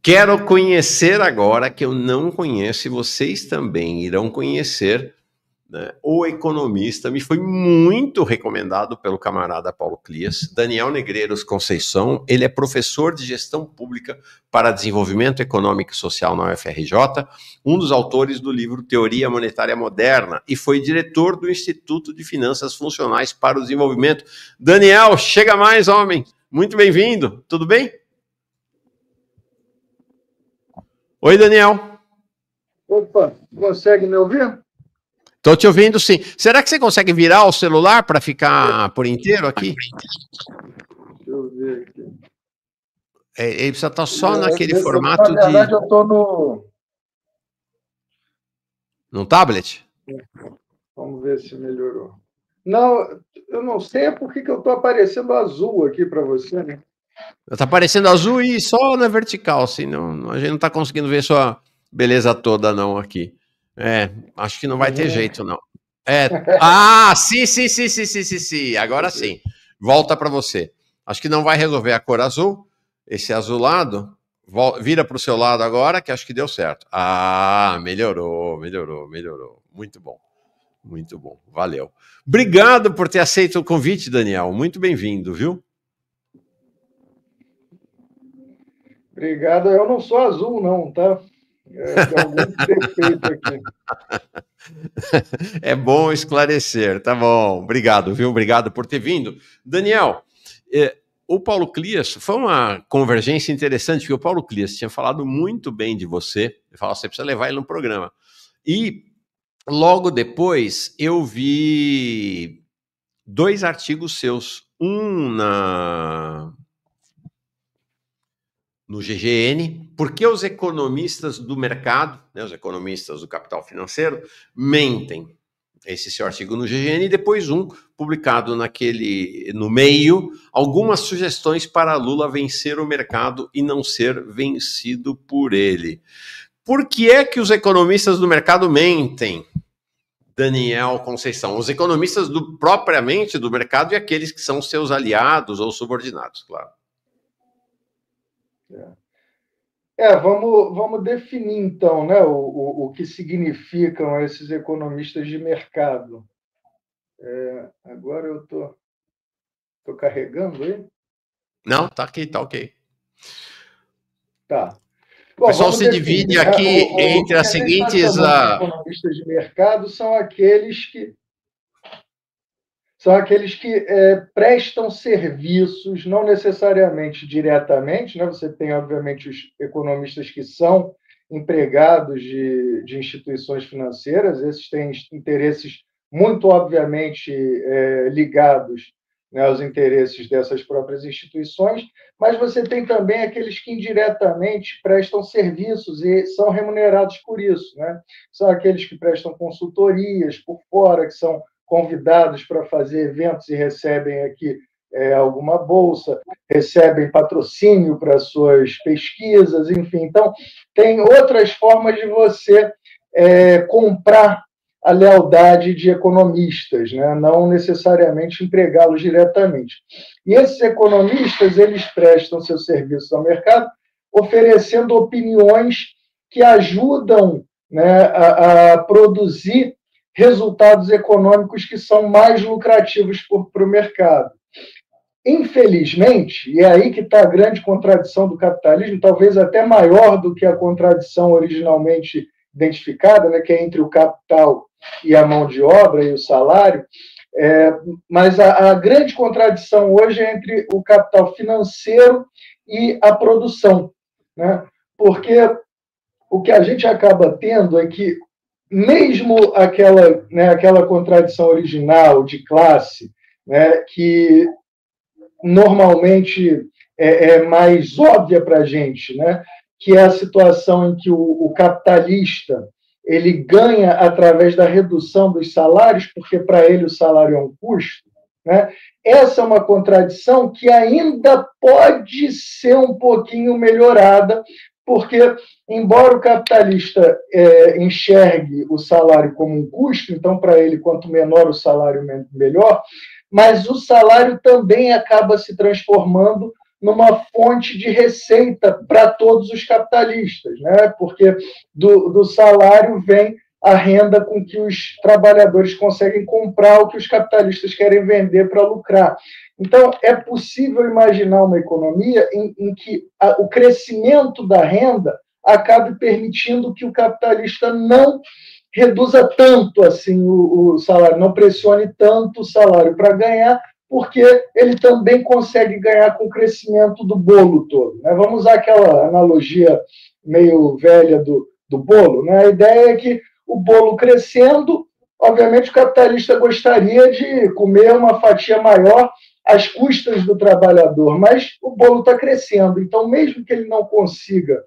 Quero conhecer agora, que eu não conheço, e vocês também irão conhecer, né, o economista. Me foi muito recomendado pelo camarada Paulo Clias, Daniel Negreiros Conceição. Ele é professor de gestão pública para desenvolvimento econômico e social na UFRJ, um dos autores do livro Teoria Monetária Moderna, e foi diretor do Instituto de Finanças Funcionais para o Desenvolvimento. Daniel, chega mais, homem. Muito bem-vindo. Tudo bem? Oi, Daniel. Opa, consegue me ouvir? Estou te ouvindo, sim. Será que você consegue virar o celular para ficar por inteiro aqui? Deixa eu ver aqui. Ele precisa estar só naquele formato na verdade, eu estou no tablet? Vamos ver se melhorou. Não, eu não sei por que eu estou aparecendo azul aqui para você, né? Está aparecendo azul e só na vertical, assim, não, a gente não está conseguindo ver sua beleza toda, não, aqui. Acho que não vai ter jeito, não. Sim. Agora sim. Volta para você. Acho que não vai resolver a cor azul. Esse azulado, vira para o seu lado agora, que acho que deu certo. Melhorou. Muito bom. Valeu. Obrigado por ter aceito o convite, Daniel. Muito bem-vindo, viu? Obrigado. Eu não sou azul, não, tá? Tem algum defeito aqui. É bom esclarecer, tá bom. Obrigado, viu? Obrigado por ter vindo. Daniel, o Paulo Clias, foi uma convergência interessante, porque o Paulo Clias tinha falado muito bem de você. Ele falou, você precisa levar ele no programa. E logo depois eu vi 2 artigos seus. Um no GGN, por que os economistas do mercado, né, os economistas do capital financeiro, mentem. Esse seu artigo no GGN, e depois um publicado no meio, algumas sugestões para Lula vencer o mercado e não ser vencido por ele. Por que é que os economistas do mercado mentem, Daniel Conceição? Os economistas propriamente do mercado e aqueles que são seus aliados ou subordinados, claro. Vamos definir, então, né, o que significam esses economistas de mercado. Agora eu estou carregando aí? Não, tá aqui, tá ok. Tá. Bom, o pessoal se divide aqui entre as seguintes... economistas de mercado são aqueles que prestam serviços, não necessariamente diretamente, né? Você tem, obviamente, os economistas que são empregados de instituições financeiras, esses têm interesses muito, obviamente, ligados, né, aos interesses dessas próprias instituições, mas você tem também aqueles que indiretamente prestam serviços e são remunerados por isso, né? São aqueles que prestam consultorias por fora, que são convidados para fazer eventos e recebem aqui alguma bolsa, recebem patrocínio para suas pesquisas, enfim. Então, tem outras formas de você comprar a lealdade de economistas, né? Não necessariamente empregá-los diretamente. E esses economistas, eles prestam seus serviços ao mercado oferecendo opiniões que ajudam, né, a produzir resultados econômicos que são mais lucrativos para o mercado. Infelizmente, e é aí que está a grande contradição do capitalismo, talvez até maior do que a contradição originalmente identificada, né, que é entre o capital e a mão de obra e o salário, mas a grande contradição hoje é entre o capital financeiro e a produção, né? Porque o que a gente acaba tendo é que mesmo aquela contradição original de classe, né, que normalmente é mais óbvia para a gente, né, que é a situação em que o capitalista ele ganha através da redução dos salários, porque para ele o salário é um custo, né? Essa é uma contradição que ainda pode ser um pouquinho melhorada, porque, embora o capitalista enxergue o salário como um custo, então, para ele, quanto menor o salário, melhor, mas o salário também acaba se transformando numa fonte de receita para todos os capitalistas, né? Porque do salário vem a renda com que os trabalhadores conseguem comprar o que os capitalistas querem vender para lucrar. Então, é possível imaginar uma economia em que o crescimento da renda acabe permitindo que o capitalista não reduza tanto assim o salário, não pressione tanto o salário para ganhar, porque ele também consegue ganhar com o crescimento do bolo todo, né? Vamos usar aquela analogia meio velha do bolo, né? A ideia é que o bolo crescendo, obviamente o capitalista gostaria de comer uma fatia maior às custas do trabalhador, mas o bolo está crescendo, então mesmo que ele não consiga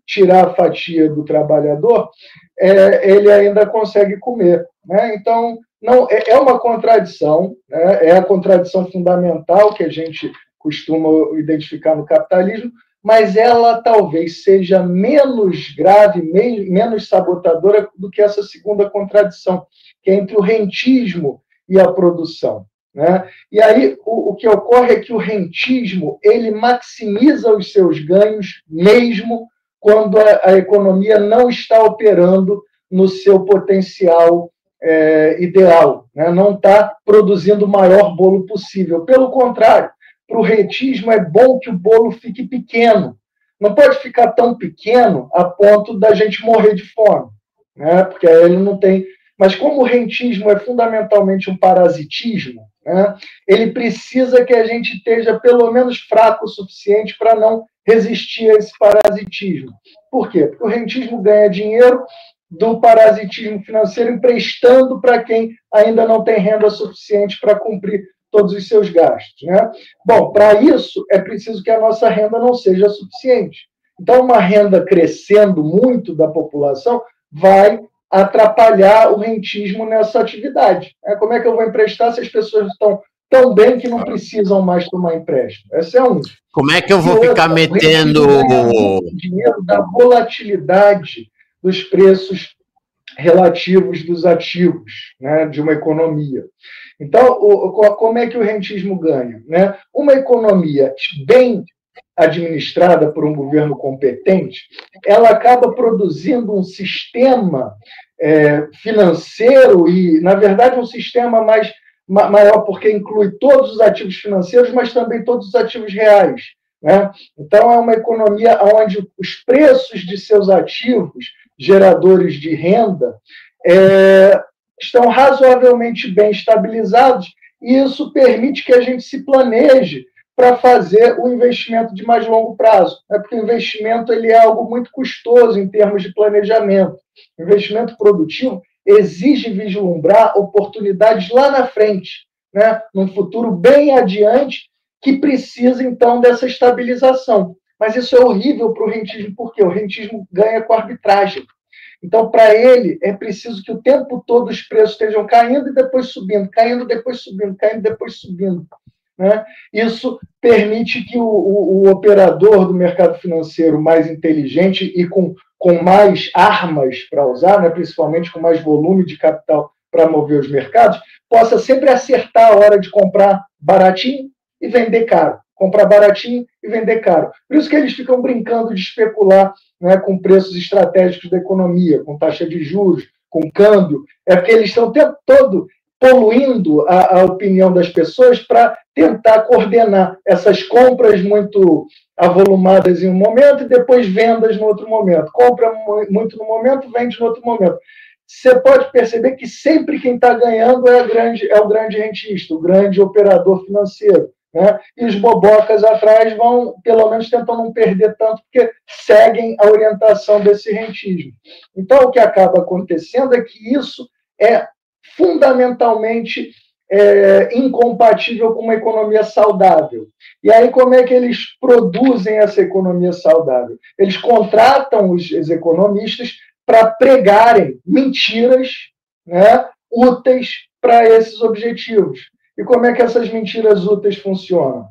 tirar a fatia do trabalhador, ele ainda consegue comer, né? Então, não é uma contradição, né? É a contradição fundamental que a gente costuma identificar no capitalismo, mas ela talvez seja menos grave, menos sabotadora do que essa segunda contradição, que é entre o rentismo e a produção, né? E aí o que ocorre é que o rentismo ele maximiza os seus ganhos mesmo quando a economia não está operando no seu potencial ideal, né? Não está produzindo o maior bolo possível. Pelo contrário, para o rentismo é bom que o bolo fique pequeno. Não pode ficar tão pequeno a ponto da gente morrer de fome, né? Porque aí ele não tem. Mas como o rentismo é fundamentalmente um parasitismo, né? Ele precisa que a gente esteja pelo menos fraco o suficiente para não resistir a esse parasitismo. Por quê? Porque o rentismo ganha dinheiro do parasitismo financeiro emprestando para quem ainda não tem renda suficiente para cumprir todos os seus gastos, né? Bom, para isso é preciso que a nossa renda não seja suficiente. Então, uma renda crescendo muito da população vai atrapalhar o rentismo nessa atividade. Como é que eu vou emprestar se as pessoas estão tão bem que não precisam mais tomar empréstimo? Essa é um. Como é que eu vou ficar metendo dinheiro da volatilidade dos preços relativos dos ativos, né, de uma economia? Então, como é que o rentismo ganha, né? Uma economia bem administrada por um governo competente, ela acaba produzindo um sistema financeiro e, na verdade, um sistema maior, porque inclui todos os ativos financeiros, mas também todos os ativos reais, né? Então, é uma economia onde os preços de seus ativos, geradores de renda, estão razoavelmente bem estabilizados, e isso permite que a gente se planeje para fazer o investimento de mais longo prazo, né? Porque o investimento ele é algo muito custoso em termos de planejamento. O investimento produtivo exige vislumbrar oportunidades lá na frente, né? Num futuro bem adiante, que precisa, então, dessa estabilização. Mas isso é horrível para o rentismo, porque o rentismo ganha com a arbitragem. Então, para ele, é preciso que o tempo todo os preços estejam caindo e depois subindo, caindo, depois subindo, caindo, depois subindo, né? Isso permite que o operador do mercado financeiro mais inteligente e com mais armas para usar, né, principalmente com mais volume de capital para mover os mercados, possa sempre acertar a hora de comprar baratinho e vender caro. Comprar baratinho e vender caro. Por isso que eles ficam brincando de especular, né, com preços estratégicos da economia, com taxa de juros, com câmbio. É porque eles estão o tempo todo poluindo a opinião das pessoas para tentar coordenar essas compras muito avolumadas em um momento e depois vendas no outro momento. Compra muito no momento, vende no outro momento. Você pode perceber que sempre quem está ganhando é o grande rentista, o grande operador financeiro, né? E os bobocas atrás vão, pelo menos, tentam não perder tanto, porque seguem a orientação desse rentismo. Então, o que acaba acontecendo é que isso é fundamentalmente incompatível com uma economia saudável. E aí, como é que eles produzem essa economia saudável? Eles contratam os economistas para pregarem mentiras, né, úteis para esses objetivos. E como é que essas mentiras úteis funcionam?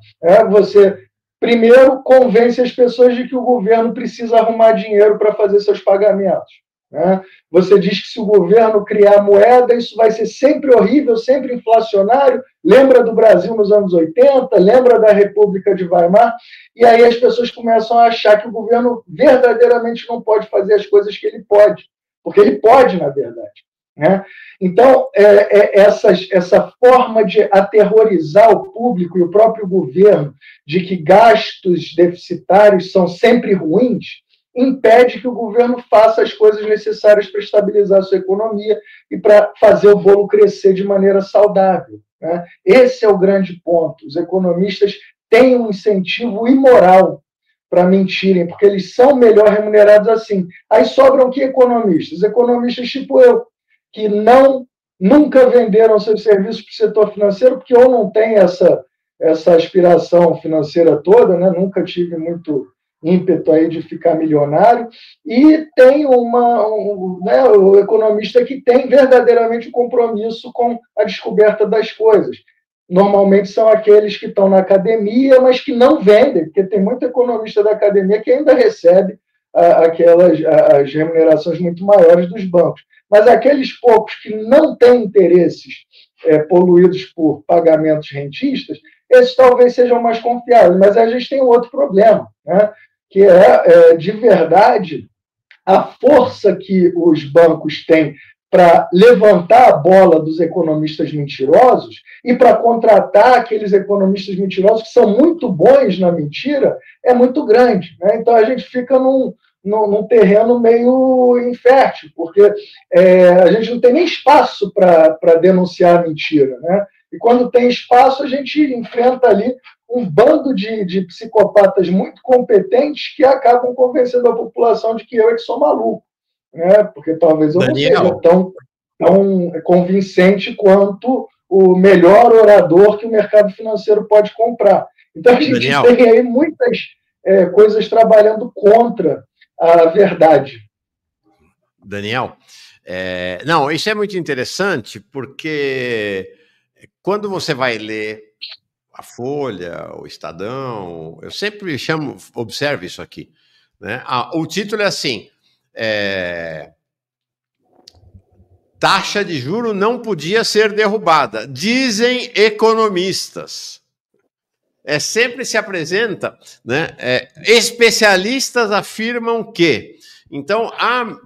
Você, primeiro, convence as pessoas de que o governo precisa arrumar dinheiro para fazer seus pagamentos. né? Você diz que se o governo criar moeda, isso vai ser sempre horrível, sempre inflacionário. Lembra do Brasil nos anos 80, lembra da República de Weimar, e aí as pessoas começam a achar que o governo verdadeiramente não pode fazer as coisas que ele pode, porque ele pode, na verdade, né? Então, essa forma de aterrorizar o público e o próprio governo de que gastos deficitários são sempre ruins, impede que o governo faça as coisas necessárias para estabilizar a sua economia e para fazer o bolo crescer de maneira saudável, né? Esse é o grande ponto. Os economistas têm um incentivo imoral para mentirem, porque eles são melhor remunerados assim. Aí sobram que economistas? Economistas tipo eu, que nunca venderam seus serviços para o setor financeiro, porque eu não tenho essa aspiração financeira toda, né? Nunca tive muito ímpeto aí de ficar milionário, e tem né, o economista que tem verdadeiramente um compromisso com a descoberta das coisas. Normalmente são aqueles que estão na academia, mas que não vendem, porque tem muito economista da academia que ainda recebe as remunerações muito maiores dos bancos. Mas aqueles poucos que não têm interesses poluídos por pagamentos rentistas, esses talvez sejam mais confiáveis. Mas a gente tem um outro problema, né? Que de verdade, a força que os bancos têm para levantar a bola dos economistas mentirosos e para contratar aqueles economistas mentirosos que são muito bons na mentira é muito grande, né? Então a gente fica num terreno meio infértil, porque a gente não tem nem espaço para denunciar a mentira, né? E quando tem espaço, a gente enfrenta ali um bando de psicopatas muito competentes que acabam convencendo a população de que eu é que sou maluco, né? Porque talvez eu não seja tão convincente quanto o melhor orador que o mercado financeiro pode comprar. Então a gente tem aí muitas coisas trabalhando contra a verdade. Daniel, não, isso é muito interessante, porque quando você vai ler a Folha, o Estadão, eu sempre observe isso aqui, né? O título é assim, taxa de juro não podia ser derrubada, dizem economistas. Sempre se apresenta, né? Especialistas afirmam que. Então,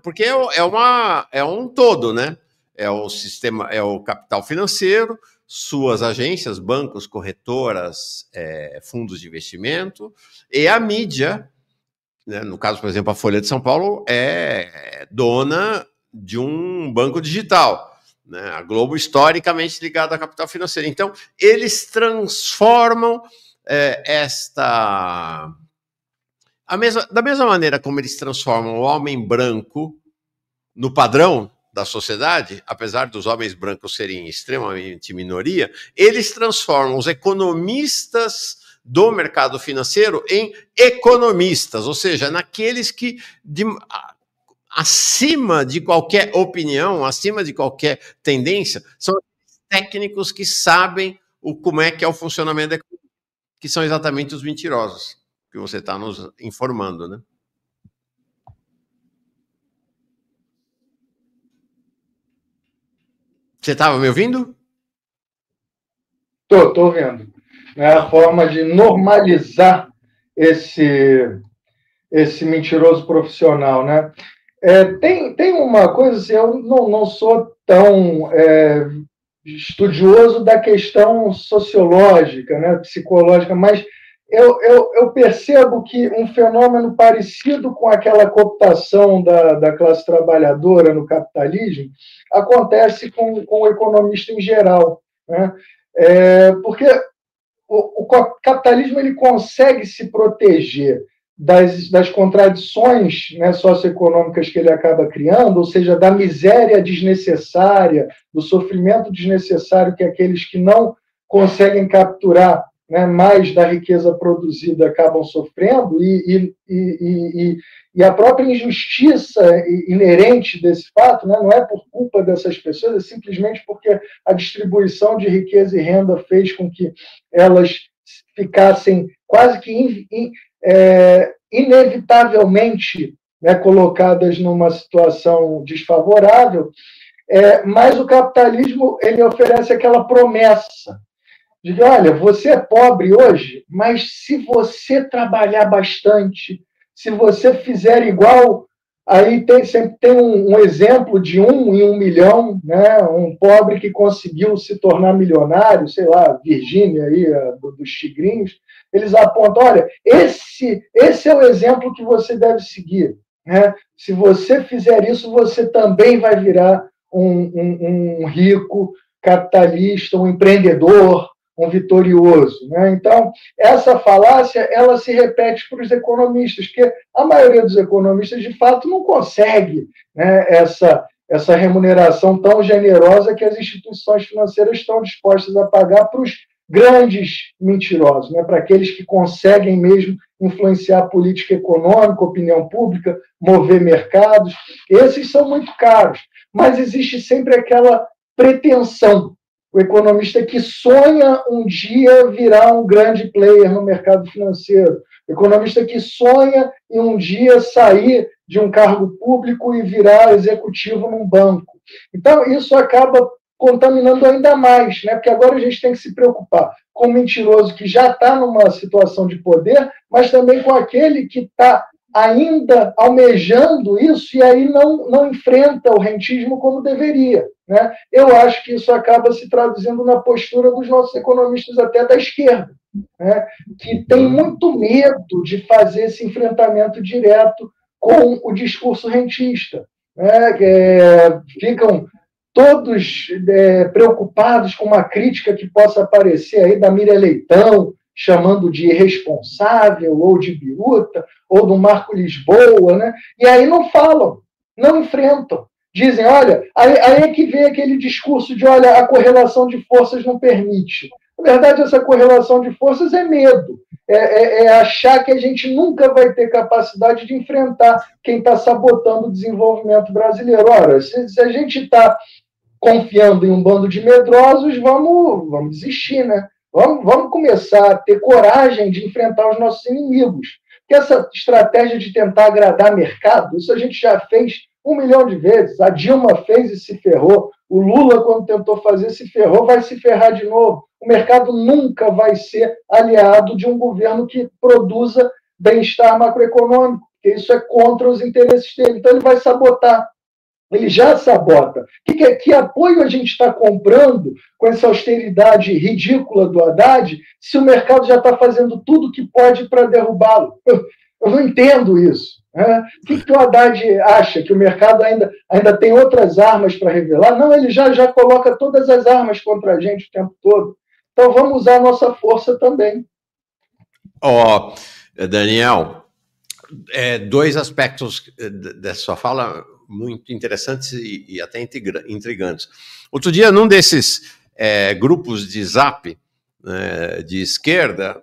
porque é um todo, né? É o sistema, é o capital financeiro, suas agências, bancos, corretoras, fundos de investimento, e a mídia, né? No caso, por exemplo, a Folha de São Paulo é dona de um banco digital, né? A Globo, historicamente ligada ao capital financeiro. Então, eles transformam da mesma maneira como eles transformam o homem branco no padrão da sociedade, apesar dos homens brancos serem extremamente minoria, eles transformam os economistas do mercado financeiro em economistas, ou seja, naqueles que, acima de qualquer opinião, acima de qualquer tendência, são técnicos que sabem como é que é o funcionamento da economia, que são exatamente os mentirosos que você está nos informando, né? Você estava me ouvindo? Estou vendo. É a forma de normalizar esse mentiroso profissional, né? Tem uma coisa assim, eu não sou tão estudioso da questão sociológica, né, psicológica, mas eu percebo que um fenômeno parecido com aquela cooptação da classe trabalhadora no capitalismo acontece com o economista em geral, né? Porque o capitalismo ele consegue se proteger das contradições, né, socioeconômicas que ele acaba criando, ou seja, da miséria desnecessária, do sofrimento desnecessário que aqueles que não conseguem capturar, né, mais da riqueza produzida acabam sofrendo, e a própria injustiça inerente desse fato, né, não é por culpa dessas pessoas, é simplesmente porque a distribuição de riqueza e renda fez com que elas ficassem quase que inevitavelmente né, colocadas numa situação desfavorável, mas o capitalismo ele oferece aquela promessa de que, olha, você é pobre hoje, mas se você trabalhar bastante, se você fizer igual, aí sempre tem um exemplo de 1 em 1 milhão, né? Um pobre que conseguiu se tornar milionário, sei lá, Virgínia aí, dos tigrinhos, eles apontam, olha, esse é o exemplo que você deve seguir, né? Se você fizer isso, você também vai virar um rico capitalista, um empreendedor, um vitorioso, né? Então, essa falácia, ela se repete para os economistas, porque a maioria dos economistas, de fato, não consegue, né, essa remuneração tão generosa que as instituições financeiras estão dispostas a pagar para os grandes mentirosos, né, para aqueles que conseguem mesmo influenciar a política econômica, a opinião pública, mover mercados. Esses são muito caros, mas existe sempre aquela pretensão. O economista que sonha um dia virar um grande player no mercado financeiro. O economista que sonha em um dia sair de um cargo público e virar executivo num banco. Então, isso acaba contaminando ainda mais, né? Porque agora a gente tem que se preocupar com o mentiroso que já está numa situação de poder, mas também com aquele que está ainda almejando isso e aí não enfrenta o rentismo como deveria, né? Eu acho que isso acaba se traduzindo na postura dos nossos economistas até da esquerda, né? Que tem muito medo de fazer esse enfrentamento direto com o discurso rentista, né? Ficam todos preocupados com uma crítica que possa aparecer aí da Miriam Leitão, chamando de irresponsável, ou de biruta, ou do Marco Lisboa, né? E aí não falam, não enfrentam. Dizem, olha, aí é que vem aquele discurso de, olha, a correlação de forças não permite. Na verdade, essa correlação de forças é medo. É achar que a gente nunca vai ter capacidade de enfrentar quem está sabotando o desenvolvimento brasileiro. Ora, se a gente está confiando em um bando de medrosos, vamos desistir, né? Vamos começar a ter coragem de enfrentar os nossos inimigos. Porque essa estratégia de tentar agradar mercado, isso a gente já fez 1 milhão de vezes. A Dilma fez e se ferrou. O Lula, quando tentou fazer, se ferrou, vai se ferrar de novo. O mercado nunca vai ser aliado de um governo que produza bem-estar macroeconômico, porque isso é contra os interesses dele. Então, ele vai sabotar. Ele já sabota. Que apoio a gente está comprando com essa austeridade ridícula do Haddad, se o mercado já está fazendo tudo o que pode para derrubá-lo? Eu não entendo isso. Né? O que o Haddad acha? Que o mercado ainda tem outras armas para revelar? Não, ele já coloca todas as armas contra a gente o tempo todo. Então vamos usar a nossa força também. Daniel, dois aspectos dessa sua fala muito interessantes e até intrigantes. Outro dia, num desses grupos de Zap de esquerda,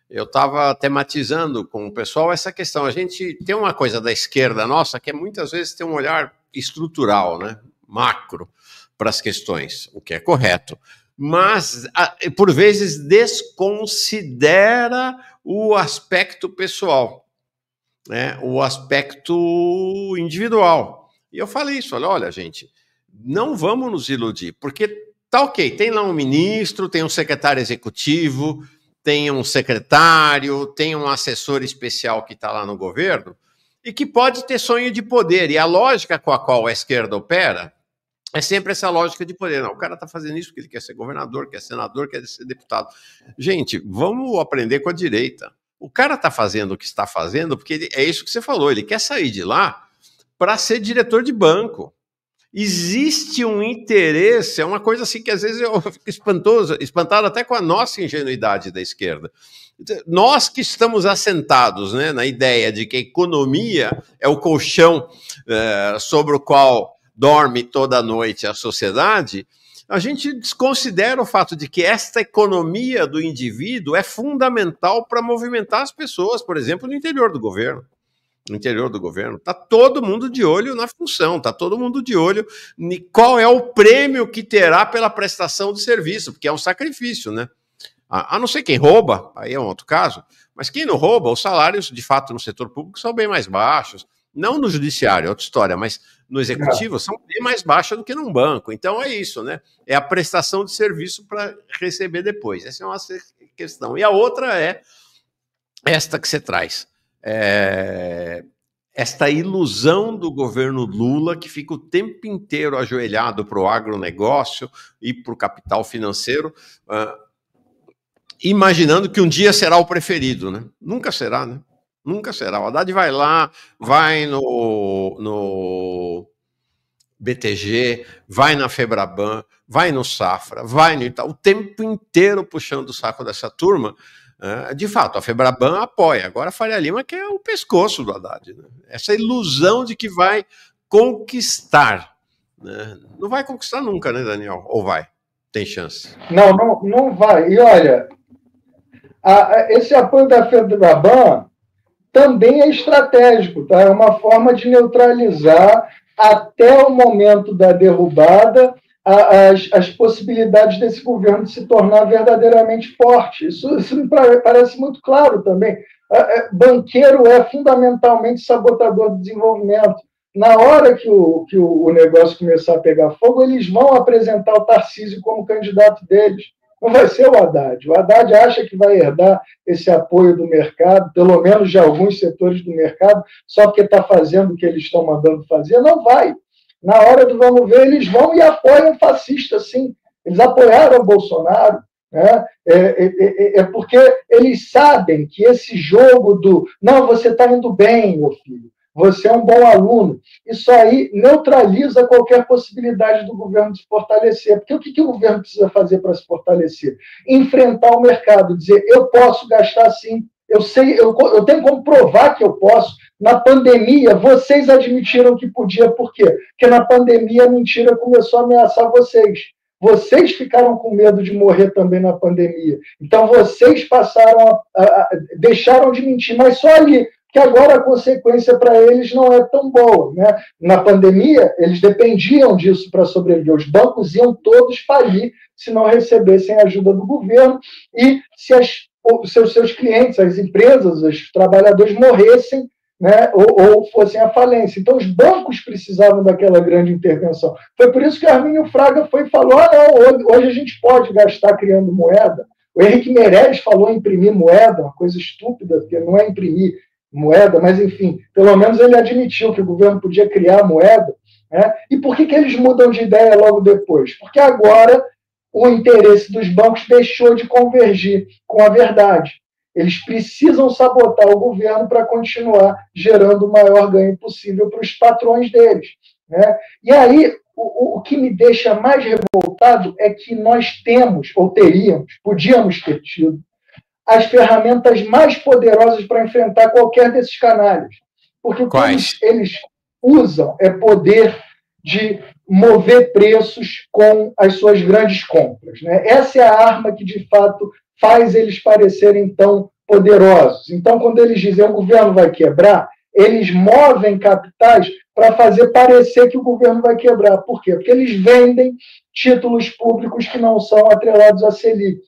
eu estava tematizando com o pessoal essa questão. A gente tem uma coisa da esquerda nossa que muitas vezes tem um olhar estrutural, né, macro, para as questões, o que é correto, mas, por vezes, desconsidera o aspecto pessoal, né, o aspecto individual. E eu falei isso, olha, gente, não vamos nos iludir, porque tá ok, tem lá um ministro, tem um secretário executivo, tem um secretário, tem um assessor especial que está lá no governo e que pode ter sonho de poder. E a lógica com a qual a esquerda opera é sempre essa lógica de poder. Não, o cara está fazendo isso porque ele quer ser governador, quer ser senador, quer ser deputado. Gente, vamos aprender com a direita. O cara está fazendo o que está fazendo porque é isso que você falou, ele quer sair de lá para ser diretor de banco. Existe um interesse, é uma coisa assim que às vezes eu fico espantado até com a nossa ingenuidade da esquerda. Nós que estamos assentados, né, na ideia de que a economia é o colchão sobre o qual dorme toda noite a sociedade, a gente desconsidera o fato de que esta economia do indivíduo é fundamental para movimentar as pessoas, por exemplo, no interior do governo. No interior do governo, está todo mundo de olho na função, está todo mundo de olho em qual é o prêmio que terá pela prestação de serviço, porque é um sacrifício, né? A não ser quem rouba, aí é um outro caso, mas quem não rouba, os salários, de fato, no setor público são bem mais baixos, Não no judiciário, é outra história, mas no executivo são bem mais baixas do que num banco. Então é isso, né? É a prestação de serviço para receber depois. Essa é uma questão. E a outra é esta que você traz. Esta ilusão do governo Lula, que fica o tempo inteiro ajoelhado para o agronegócio e para o capital financeiro, imaginando que um dia será o preferido, né? Nunca será, né? Nunca será. O Haddad vai lá, vai no BTG, vai na Febraban, vai no Safra, vai no Itaú, o tempo inteiro puxando o saco dessa turma. De fato, a Febraban apoia. Agora a Faria Lima que é o pescoço do Haddad. Né? Essa ilusão de que vai conquistar. Né? Não vai conquistar nunca, né, Daniel? Ou vai? Tem chance? Não vai. E olha, esse apoio da Febraban também é estratégico, tá? É uma forma de neutralizar até o momento da derrubada as possibilidades desse governo de se tornar verdadeiramente forte. Isso me parece muito claro também. Banqueiro é fundamentalmente sabotador do desenvolvimento. Na hora que o negócio começar a pegar fogo, eles vão apresentar o Tarcísio como candidato deles. Não vai ser o Haddad. O Haddad acha que vai herdar esse apoio do mercado, pelo menos de alguns setores do mercado, só porque está fazendo o que eles estão mandando fazer. Não vai. Na hora do vamos ver, eles vão e apoiam o fascista, sim. Eles apoiaram o Bolsonaro. Né? Porque eles sabem que esse jogo do não, você está indo bem, meu filho, você é um bom aluno, isso aí neutraliza qualquer possibilidade do governo de se fortalecer. Porque o que o governo precisa fazer para se fortalecer? Enfrentar o mercado, dizer, eu posso gastar sim, eu sei, eu tenho como provar que eu posso. Na pandemia, vocês admitiram que podia, por quê? Porque na pandemia a mentira começou a ameaçar vocês. Vocês ficaram com medo de morrer também na pandemia. Então, vocês passaram deixaram de mentir, mas só ali, que agora a consequência para eles não é tão boa. Né? Na pandemia, eles dependiam disso para sobreviver. Os bancos iam todos falir se não recebessem a ajuda do governo e se seus clientes, as empresas, os trabalhadores morressem, né, ou fossem à falência. Então, os bancos precisavam daquela grande intervenção. Foi por isso que Arminio Fraga foi e falou, não, hoje a gente pode gastar criando moeda. O Henrique Meirelles falou em imprimir moeda, uma coisa estúpida, porque não é imprimir moeda, mas, enfim, pelo menos ele admitiu que o governo podia criar moeda. Né? E por que eles mudam de ideia logo depois? Porque agora o interesse dos bancos deixou de convergir com a verdade. Eles precisam sabotar o governo para continuar gerando o maior ganho possível para os patrões deles. Né? E aí, o que me deixa mais revoltado é que nós temos, ou podíamos ter tido, as ferramentas mais poderosas para enfrentar qualquer desses canalhas. Porque o que eles usam é poder de mover preços com as suas grandes compras. Né? Essa é a arma que, de fato, faz eles parecerem tão poderosos. Então, quando eles dizem que o governo vai quebrar, eles movem capitais para fazer parecer que o governo vai quebrar. Por quê? Porque eles vendem títulos públicos que não são atrelados à Selic.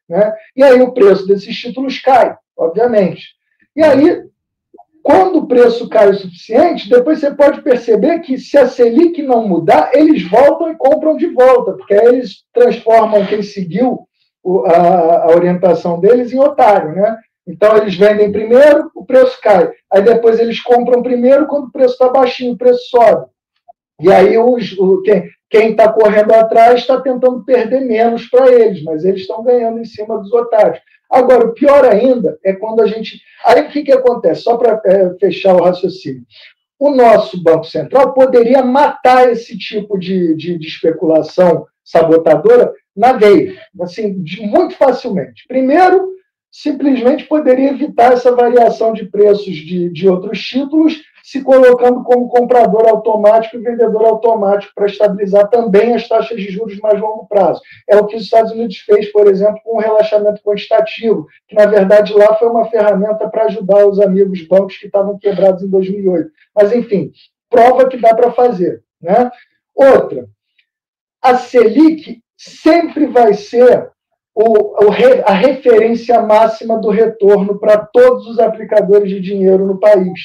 Né? E aí o preço desses títulos cai, obviamente. E aí, quando o preço cai o suficiente, depois você pode perceber que se a Selic não mudar, eles voltam e compram de volta, porque aí eles transformam quem seguiu a orientação deles em otário, né? Então, eles vendem primeiro, o preço cai. Aí, depois, eles compram primeiro, quando o preço está baixinho, o preço sobe. E aí, quem está correndo atrás está tentando perder menos para eles, mas eles estão ganhando em cima dos otários. Agora, o pior ainda é quando a gente... Aí, o que acontece? Só para fechar o raciocínio. O nosso Banco Central poderia matar esse tipo de especulação sabotadora na veia, assim, muito facilmente. Primeiro, simplesmente poderia evitar essa variação de preços de outros títulos, se colocando como comprador automático e vendedor automático para estabilizar também as taxas de juros de mais longo prazo. É o que os Estados Unidos fez, por exemplo, com o relaxamento quantitativo, que, na verdade, lá foi uma ferramenta para ajudar os amigos bancos que estavam quebrados em 2008. Mas, enfim, prova que dá para fazer. Né? Outra, a Selic sempre vai ser a referência máxima do retorno para todos os aplicadores de dinheiro no país.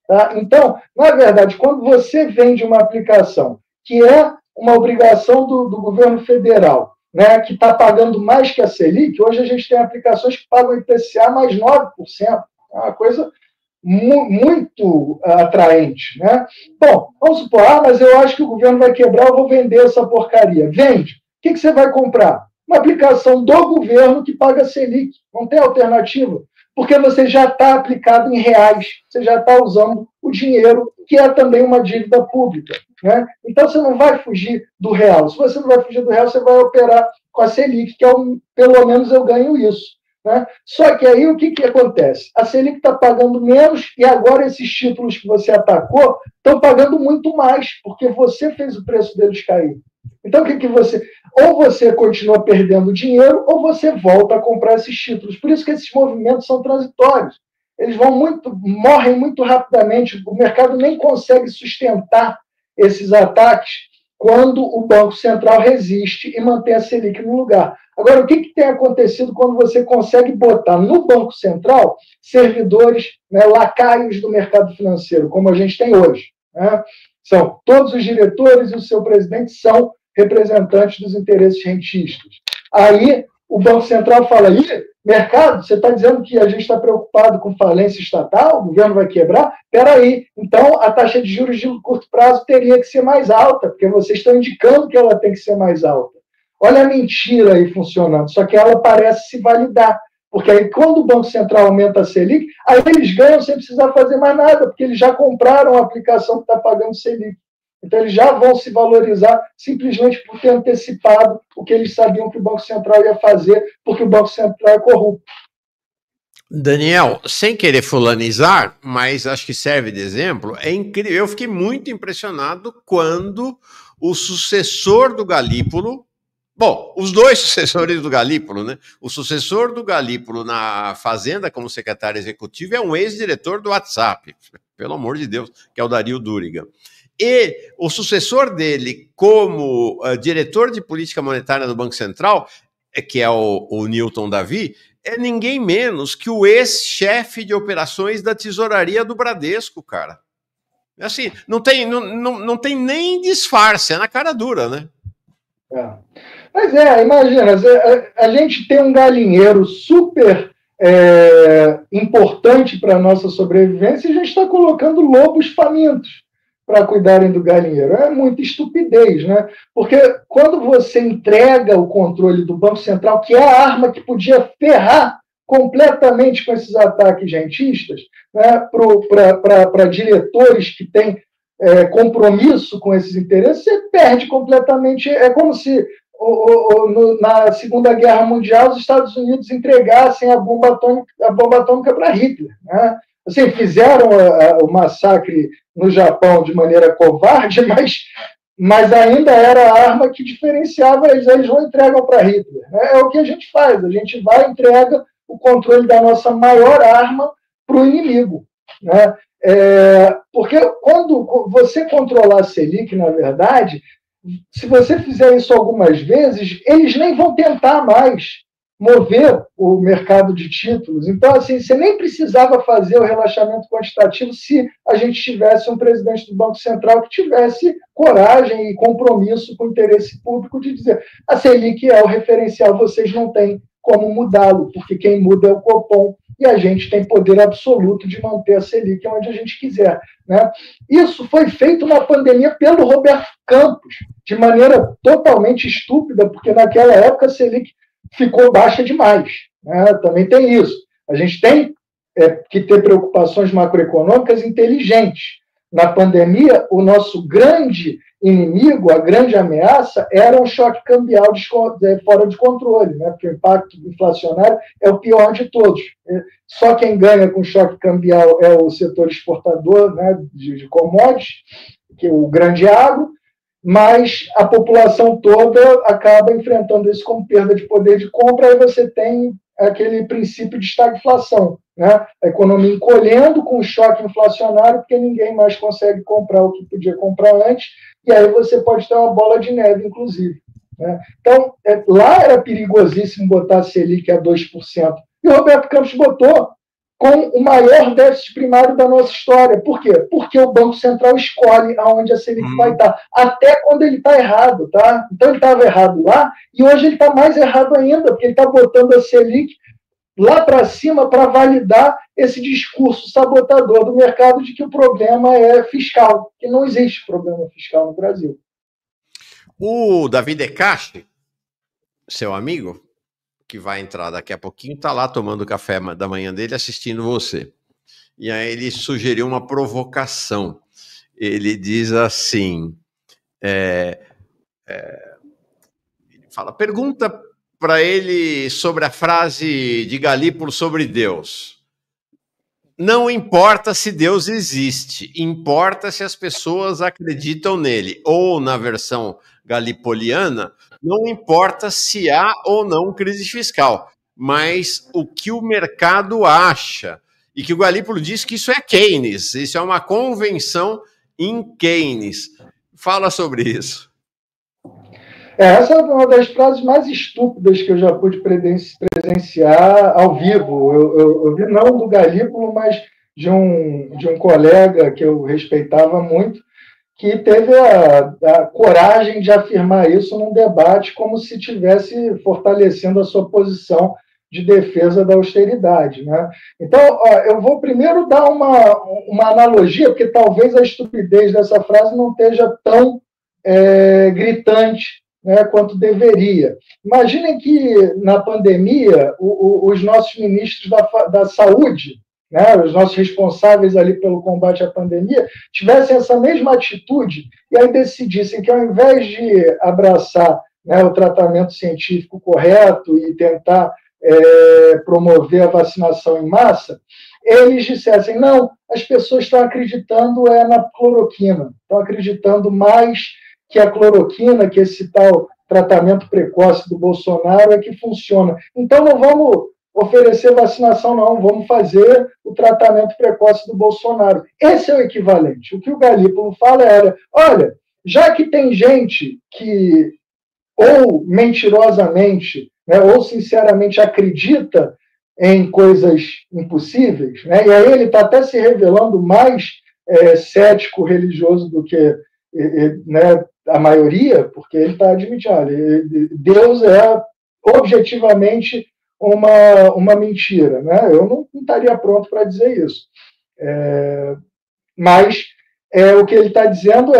Tá? Então, na verdade, quando você vende uma aplicação que é uma obrigação do governo federal, né, que está pagando mais que a Selic, hoje a gente tem aplicações que pagam IPCA mais 9%. É uma coisa muito atraente. Né? Bom, vamos supor, mas eu acho que o governo vai quebrar, eu vou vender essa porcaria. Vende. O que você vai comprar? Uma aplicação do governo que paga a Selic. Não tem alternativa. Porque você já está aplicado em reais. Você já está usando o dinheiro, que é também uma dívida pública. Né? Então, você não vai fugir do real. Se você não vai fugir do real, você vai operar com a Selic, que pelo menos eu ganho isso. Né? Só que aí o que acontece? A Selic está pagando menos e agora esses títulos que você atacou estão pagando muito mais, porque você fez o preço deles cair. Então, o que você... Ou você continua perdendo dinheiro, ou você volta a comprar esses títulos. Por isso que esses movimentos são transitórios. Eles morrem muito rapidamente. O mercado nem consegue sustentar esses ataques quando o Banco Central resiste e mantém a Selic no lugar. Agora, o que tem acontecido quando você consegue botar no Banco Central servidores, né, lacaios do mercado financeiro, como a gente tem hoje? Né? São todos os diretores e o seu presidente são representantes dos interesses rentistas. Aí o Banco Central fala, mercado, você está dizendo que a gente está preocupado com falência estatal, o governo vai quebrar? Espera aí, então a taxa de juros de curto prazo teria que ser mais alta, porque vocês estão indicando que ela tem que ser mais alta. Olha a mentira aí funcionando, só que ela parece se validar, porque aí quando o Banco Central aumenta a Selic, aí eles ganham sem precisar fazer mais nada, porque eles já compraram a aplicação que está pagando Selic. Então, eles já vão se valorizar simplesmente por ter antecipado o que eles sabiam que o Banco Central ia fazer, porque o Banco Central é corrupto. Daniel, sem querer fulanizar, mas acho que serve de exemplo, é incrível. Eu fiquei muito impressionado quando o sucessor do Galípolo, bom, os dois sucessores do Galípolo, né? O sucessor do Galípolo na Fazenda como secretário executivo é um ex-diretor do WhatsApp, pelo amor de Deus, que é o Dario Durigan. E o sucessor dele como diretor de política monetária do Banco Central, que é o Newton Davi, é ninguém menos que o ex-chefe de operações da tesouraria do Bradesco, cara. Assim, não tem nem disfarce, é na cara dura, né? É. Mas imagina, a gente tem um galinheiro super importante para a nossa sobrevivência e a gente está colocando lobos famintos para cuidarem do galinheiro. É muita estupidez, né? Porque quando você entrega o controle do Banco Central, que é a arma que podia ferrar completamente com esses ataques rentistas, né, para diretores que têm compromisso com esses interesses, você perde completamente. É como se na Segunda Guerra Mundial os Estados Unidos entregassem a bomba atômica para Hitler. Né? Assim, fizeram o massacre no Japão de maneira covarde, mas ainda era a arma que diferenciava eles. Eles não entregam para Hitler. Né? É o que a gente faz. A gente vai e entrega o controle da nossa maior arma para o inimigo. Né? Porque quando você controlar a Selic, na verdade, se você fizer isso algumas vezes, eles nem vão tentar mais mover o mercado de títulos. Então, assim, você nem precisava fazer o relaxamento quantitativo se a gente tivesse um presidente do Banco Central que tivesse coragem e compromisso com o interesse público de dizer a Selic é o referencial, vocês não têm como mudá-lo, porque quem muda é o Copom e a gente tem poder absoluto de manter a Selic onde a gente quiser. Né? Isso foi feito na pandemia pelo Roberto Campos, de maneira totalmente estúpida, porque naquela época a Selic ficou baixa demais. Né? Também tem isso. A gente tem que ter preocupações macroeconômicas inteligentes. Na pandemia, o nosso grande inimigo, a grande ameaça, era um choque cambial fora de controle, né? Porque o impacto inflacionário é o pior de todos. Só quem ganha com choque cambial é o setor exportador, né, de commodities, que é o grande agro, mas a população toda acaba enfrentando isso como perda de poder de compra, aí você tem aquele princípio de estagflação, né? A economia encolhendo com o choque inflacionário, porque ninguém mais consegue comprar o que podia comprar antes, e aí você pode ter uma bola de neve, inclusive. né? Então, lá era perigosíssimo botar a Selic a 2%. E o Roberto Campos botou com o maior déficit primário da nossa história. Por quê? Porque o Banco Central escolhe aonde a Selic vai estar, até quando ele está errado. Tá? Então, ele estava errado lá, e hoje ele está mais errado ainda, porque ele está botando a Selic lá para cima para validar esse discurso sabotador do mercado de que o problema é fiscal, que não existe problema fiscal no Brasil. O Davi Decache, seu amigo, que vai entrar daqui a pouquinho, está lá tomando café da manhã dele, assistindo você. E aí ele sugeriu uma provocação. Ele diz assim, ele fala, pergunta para ele sobre a frase de Galípolo sobre Deus. Não importa se Deus existe, importa se as pessoas acreditam nele. Ou, na versão galipoliana, não importa se há ou não crise fiscal, mas o que o mercado acha. E que o Galípolo diz que isso é Keynes, isso é uma convenção em Keynes. Fala sobre isso. Essa é uma das frases mais estúpidas que eu já pude presenciar ao vivo. Eu vi não do Galípolo, mas de um colega que eu respeitava muito, que teve a coragem de afirmar isso num debate como se estivesse fortalecendo a sua posição de defesa da austeridade. Né? Então, eu vou primeiro dar uma analogia, porque talvez a estupidez dessa frase não esteja tão gritante, né, quanto deveria. Imaginem que, na pandemia, os nossos ministros da saúde, né, os nossos responsáveis ali pelo combate à pandemia, tivessem essa mesma atitude e aí decidissem que, ao invés de abraçar, né, o tratamento científico correto e tentar promover a vacinação em massa, eles dissessem, não, as pessoas estão acreditando na cloroquina, estão acreditando mais que a cloroquina, que esse tal tratamento precoce do Bolsonaro é que funciona. Então, não vamos oferecer vacinação, não. Vamos fazer o tratamento precoce do Bolsonaro. Esse é o equivalente. O que o Galípolo fala era, olha, já que tem gente que ou mentirosamente, né, ou sinceramente acredita em coisas impossíveis, né, e aí ele está até se revelando mais cético religioso do que né, a maioria, porque ele está admitindo, olha, Deus é objetivamente uma mentira. Né? Eu não estaria pronto para dizer isso. Mas o que ele está dizendo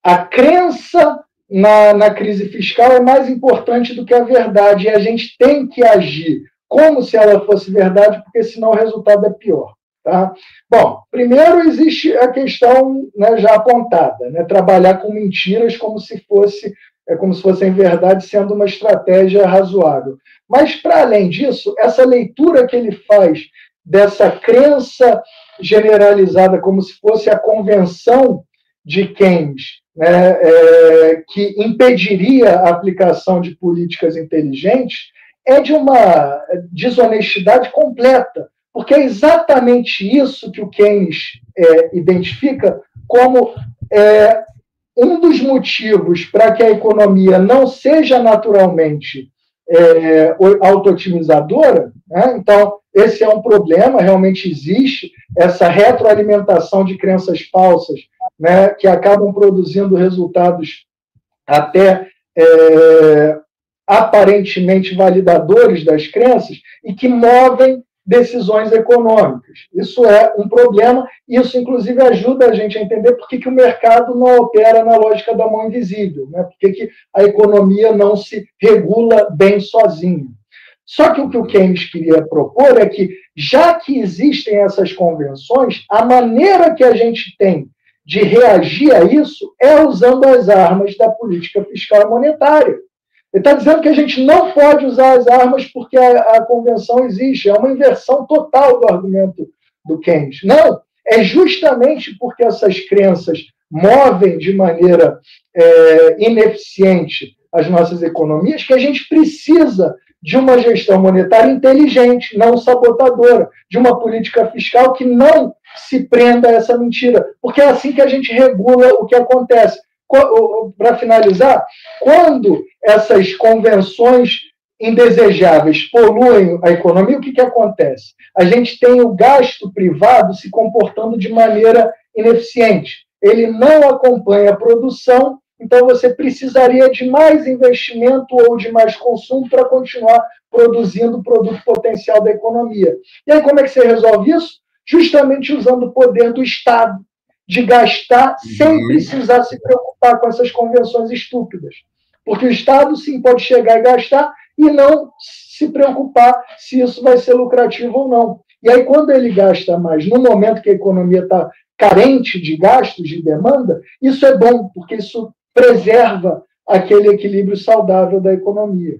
a crença na crise fiscal é mais importante do que a verdade, e a gente tem que agir como se ela fosse verdade, porque senão o resultado é pior. Tá? Bom, primeiro existe a questão, né, já apontada, né, trabalhar com mentiras como se fossem verdade, sendo uma estratégia razoável. Mas, para além disso, essa leitura que ele faz dessa crença generalizada como se fosse a convenção de Keynes, né, que impediria a aplicação de políticas inteligentes, é de uma desonestidade completa. Porque é exatamente isso que o Keynes identifica como um dos motivos para que a economia não seja naturalmente auto-otimizadora. Né? Então, esse é um problema, realmente existe essa retroalimentação de crenças falsas, né, que acabam produzindo resultados até aparentemente validadores das crenças e que movem decisões econômicas. Isso é um problema, e isso, inclusive, ajuda a gente a entender por que o mercado não opera na lógica da mão invisível, né? Por que a economia não se regula bem sozinha. Só que o que o Keynes queria propor é que, já que existem essas convenções, a maneira que a gente tem de reagir a isso é usando as armas da política fiscal e monetária. Ele está dizendo que a gente não pode usar as armas porque a convenção existe. É uma inversão total do argumento do Keynes. Não, é justamente porque essas crenças movem de maneira ineficiente as nossas economias que a gente precisa de uma gestão monetária inteligente, não sabotadora, de uma política fiscal que não se prenda a essa mentira. Porque é assim que a gente regula o que acontece. para finalizar, quando essas convenções indesejáveis poluem a economia, o que acontece? A gente tem o gasto privado se comportando de maneira ineficiente. Ele não acompanha a produção, então você precisaria de mais investimento ou de mais consumo para continuar produzindo o produto potencial da economia. E aí como é que você resolve isso? Justamente usando o poder do Estado de gastar sem precisar se preocupar com essas convenções estúpidas. Porque o Estado, sim, pode chegar e gastar e não se preocupar se isso vai ser lucrativo ou não. E aí, quando ele gasta mais, no momento que a economia está carente de gastos, de demanda, isso é bom, porque isso preserva aquele equilíbrio saudável da economia.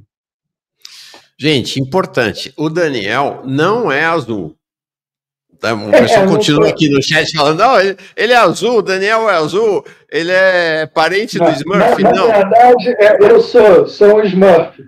Gente, importante, o Daniel não é azul. O pessoal continua aqui no chat falando, não, ele é azul, o Daniel é azul, ele é parente do Smurf, não. Na verdade, eu sou um Smurf.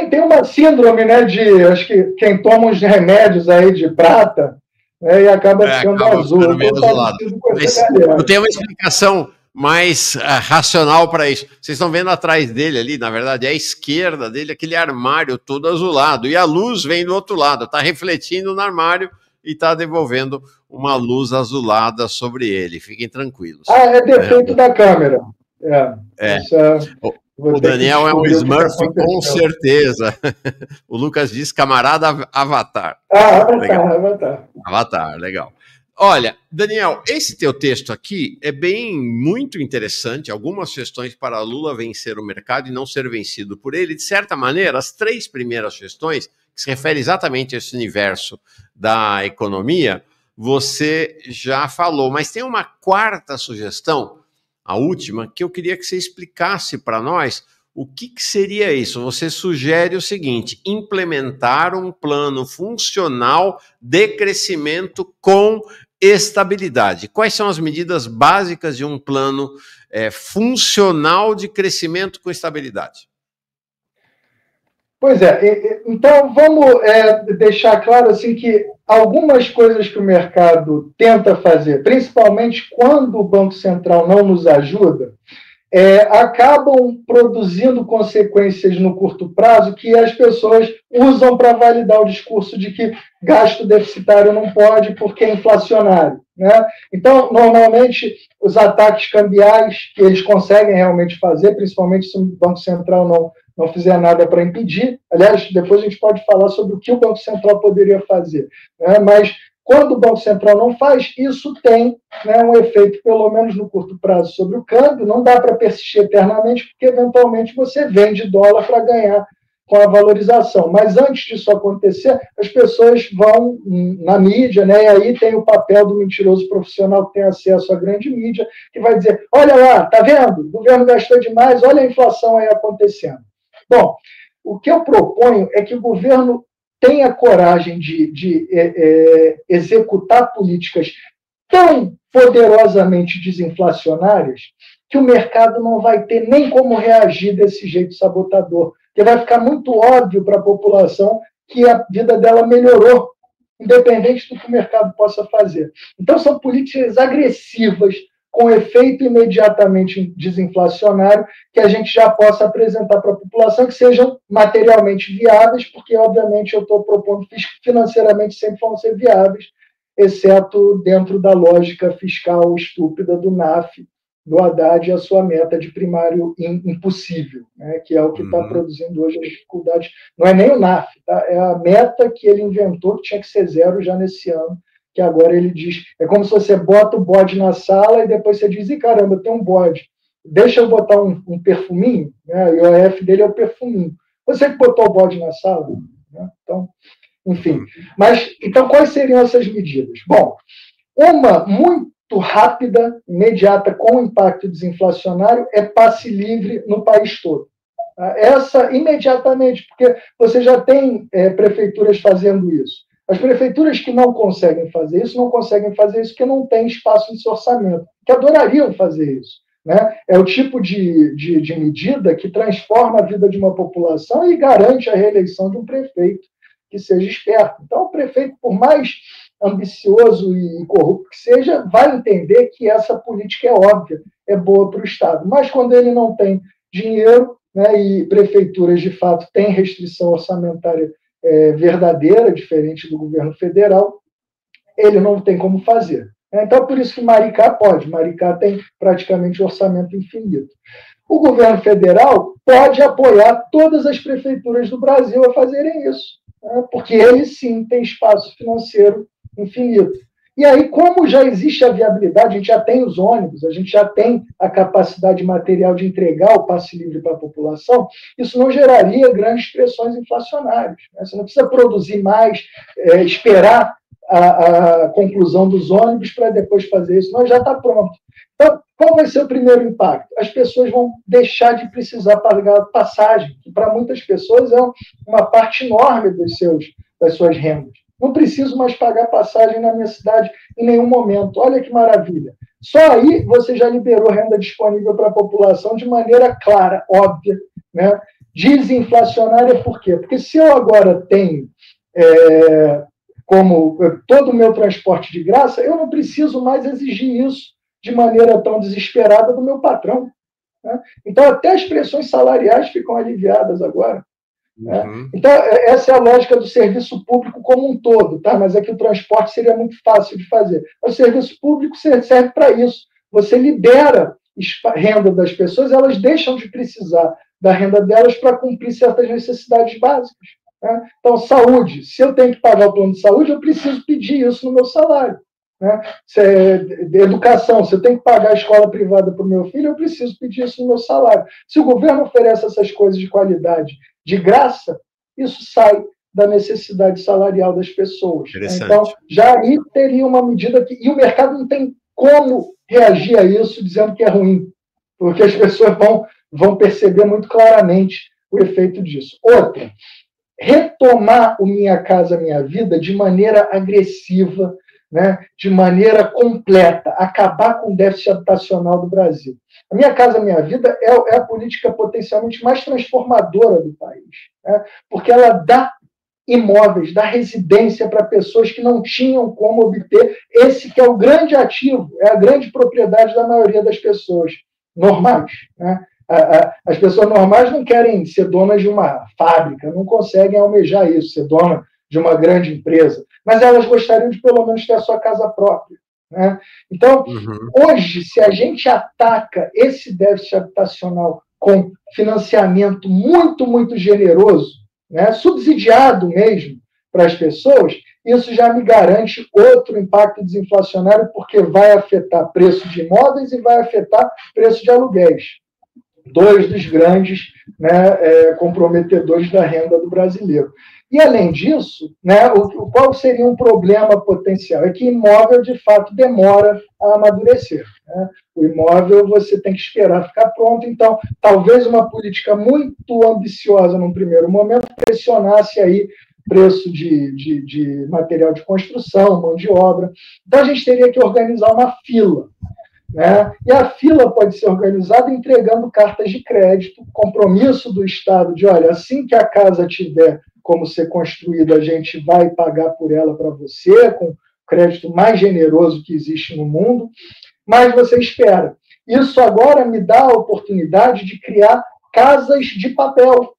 Tem uma síndrome, né, de, acho que quem toma uns remédios aí de prata, né, e acaba ficando azul. Eu tenho uma explicação mais racional para isso. Vocês estão vendo atrás dele ali, na verdade, é a esquerda dele, aquele armário todo azulado, e a luz vem do outro lado, está refletindo no armário e está devolvendo uma luz azulada sobre ele. Fiquem tranquilos. É defeito da câmera. O Daniel é um Smurf, com certeza. O Lucas diz camarada Avatar. Avatar, legal. Olha, Daniel, esse teu texto aqui é muito interessante. Algumas sugestões para Lula vencer o mercado e não ser vencido por ele. De certa maneira, as 3 primeiras sugestões, que se referem exatamente a esse universo da economia, você já falou. Mas tem uma 4ª sugestão, a última, que eu queria que você explicasse para nós o que seria isso. Você sugere o seguinte: implementar um plano funcional de crescimento com estabilidade. Quais são as medidas básicas de um plano funcional de crescimento com estabilidade? Pois é, então vamos deixar claro assim que algumas coisas que o mercado tenta fazer, principalmente quando o Banco Central não nos ajuda, acabam produzindo consequências no curto prazo que as pessoas usam para validar o discurso de que gasto deficitário não pode porque é inflacionário, né? Então, normalmente, os ataques cambiais que eles conseguem realmente fazer, principalmente se o Banco Central não fizer nada para impedir. Aliás, depois a gente pode falar sobre o que o Banco Central poderia fazer, né? Mas quando o Banco Central não faz, isso tem, né, um efeito, pelo menos no curto prazo, sobre o câmbio. Não dá para persistir eternamente, porque eventualmente você vende dólar para ganhar com a valorização. Mas antes disso acontecer, as pessoas vão na mídia, né, e aí tem o papel do mentiroso profissional que tem acesso à grande mídia, que vai dizer, olha lá, tá vendo? O governo gastou demais, olha a inflação aí acontecendo. Bom, o que eu proponho é que o governo tenha coragem de executar políticas tão poderosamente desinflacionárias que o mercado não vai ter nem como reagir desse jeito sabotador, porque vai ficar muito óbvio para a população que a vida dela melhorou, independente do que o mercado possa fazer. Então, são políticas agressivas, com efeito imediatamente desinflacionário, que a gente já possa apresentar para a população, que sejam materialmente viáveis, porque, obviamente, eu estou propondo financeiramente sempre vão ser viáveis, exceto dentro da lógica fiscal estúpida do NAF, do Haddad e a sua meta de primário impossível, né, que é o que está produzindo hoje as dificuldades. Não é nem o NAF, tá? É a meta que ele inventou, que tinha que ser 0 já nesse ano, que agora ele diz, é como se você bota o bode na sala e depois você diz, caramba, tem um bode, deixa eu botar um perfuminho, né? E o IOF dele é o perfuminho. Você que botou o bode na sala, né? Então, enfim. Mas, então, quais seriam essas medidas? Bom, uma muito rápida, imediata, com impacto desinflacionário, é passe livre no país todo. Essa, imediatamente, porque você já tem prefeituras fazendo isso. As prefeituras que não conseguem fazer isso porque não tem espaço nesse orçamento, que adorariam fazer isso, né? É o tipo de medida que transforma a vida de uma população e garante a reeleição de um prefeito que seja esperto. Então, o prefeito, por mais ambicioso e corrupto que seja, vai entender que essa política é óbvia, é boa para o Estado. Mas quando ele não tem dinheiro, né, e prefeituras, de fato, têm restrição orçamentária verdadeira, diferente do governo federal, ele não tem como fazer. Então, por isso que Maricá pode. Maricá tem praticamente orçamento infinito. O governo federal pode apoiar todas as prefeituras do Brasil a fazerem isso, né? Porque ele, sim, tem espaço financeiro infinito. E aí, como já existe a viabilidade, a gente já tem os ônibus, a gente já tem a capacidade material de entregar o passe livre para a população, isso não geraria grandes pressões inflacionárias, né? Você não precisa produzir mais, esperar a conclusão dos ônibus para depois fazer isso, não, já está pronto. Então, qual vai ser o primeiro impacto? As pessoas vão deixar de precisar pagar passagem, que para muitas pessoas é uma parte enorme das suas rendas. Não preciso mais pagar passagem na minha cidade em nenhum momento. Olha que maravilha. Só aí você já liberou renda disponível para a população de maneira clara, óbvia, né? Desinflacionária, por quê? Porque se eu agora tenho como todo o meu transporte de graça, eu não preciso mais exigir isso de maneira tão desesperada do meu patrão, né? Então, até as pressões salariais ficam aliviadas agora. Né? Uhum. Então, essa é a lógica do serviço público como um todo, tá? Mas é que o transporte seria muito fácil de fazer. O serviço público serve para isso. Você libera renda das pessoas, elas deixam de precisar da renda delas para cumprir certas necessidades básicas. Né? Então, saúde. Se eu tenho que pagar o plano de saúde, eu preciso pedir isso no meu salário. Né? Educação, se eu tenho que pagar a escola privada para o meu filho, eu preciso pedir isso no meu salário. Se o governo oferece essas coisas de qualidade de graça, isso sai da necessidade salarial das pessoas. Então, já aí teria uma medida que... E o mercado não tem como reagir a isso dizendo que é ruim, porque as pessoas vão perceber muito claramente o efeito disso. Outra, retomar o Minha Casa Minha Vida de maneira agressiva, né, de maneira completa, acabar com o déficit habitacional do Brasil. A Minha Casa Minha Vida é a política potencialmente mais transformadora do país, né, porque ela dá imóveis, dá residência para pessoas que não tinham como obter esse que é o grande ativo, é a grande propriedade da maioria das pessoas normais, né? As pessoas normais não querem ser donas de uma fábrica, não conseguem almejar isso, ser dona de uma grande empresa, mas elas gostariam de pelo menos ter a sua casa própria, né? Então, hoje, se a gente ataca esse déficit habitacional com financiamento muito, muito generoso, né, subsidiado mesmo para as pessoas, isso já me garante outro impacto desinflacionário, porque vai afetar preço de imóveis e vai afetar preço de aluguéis. Dois dos grandes, né, comprometedores da renda do brasileiro. E, além disso, né, qual seria um problema potencial? É que imóvel, de fato, demora a amadurecer. Né? O imóvel você tem que esperar ficar pronto. Então, talvez uma política muito ambiciosa num primeiro momento pressionasse aí preço de material de construção, mão de obra. Então, a gente teria que organizar uma fila. Né? E a fila pode ser organizada entregando cartas de crédito, compromisso do Estado de, olha, assim que a casa tiver como ser construída, a gente vai pagar por ela para você, com o crédito mais generoso que existe no mundo, mas você espera. Isso agora me dá a oportunidade de criar casas de papel,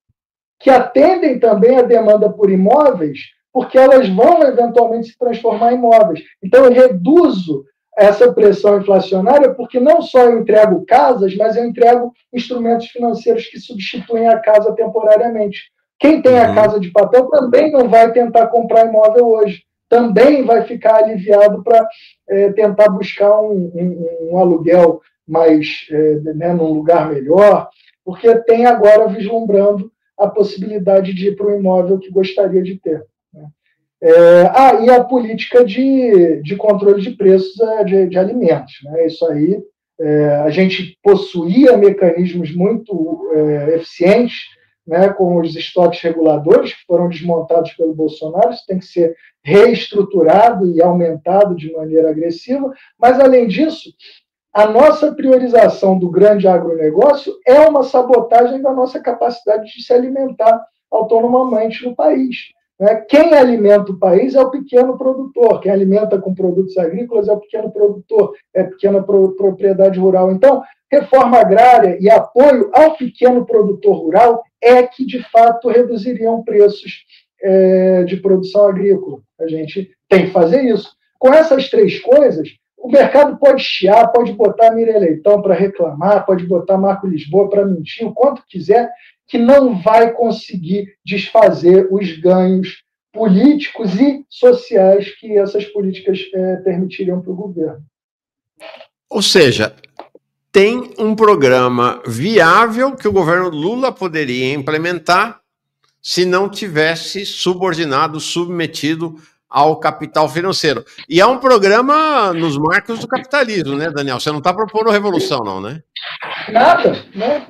que atendem também a demanda por imóveis, porque elas vão eventualmente se transformar em imóveis. Então, eu reduzo essa pressão inflacionária, porque não só eu entrego casas, mas eu entrego instrumentos financeiros que substituem a casa temporariamente. Quem tem a casa de papel também não vai tentar comprar imóvel hoje. Também vai ficar aliviado para tentar buscar um aluguel mais, num lugar melhor, porque tem agora vislumbrando a possibilidade de ir para o imóvel que gostaria de ter. Né? E a política de controle de preços de alimentos. Né? Isso aí, a gente possuía mecanismos muito eficientes, né, com os estoques reguladores que foram desmontados pelo Bolsonaro. Isso tem que ser reestruturado e aumentado de maneira agressiva, mas, além disso, a nossa priorização do grande agronegócio é uma sabotagem da nossa capacidade de se alimentar autonomamente no país. Né? Quem alimenta o país é o pequeno produtor, quem alimenta com produtos agrícolas é o pequeno produtor, é a pequena propriedade rural. Então, reforma agrária e apoio ao pequeno produtor rural é que, de fato, reduziriam preços de produção agrícola. A gente tem que fazer isso. Com essas três coisas, o mercado pode chiar, pode botar Miriam Leitão para reclamar, pode botar Marco Lisboa para mentir, o quanto quiser, que não vai conseguir desfazer os ganhos políticos e sociais que essas políticas permitiriam para o governo. Ou seja, tem um programa viável que o governo Lula poderia implementar se não tivesse subordinado, submetido ao capital financeiro. E é um programa nos marcos do capitalismo, né, Daniel? Você não está propondo revolução, não, né? Nada, né?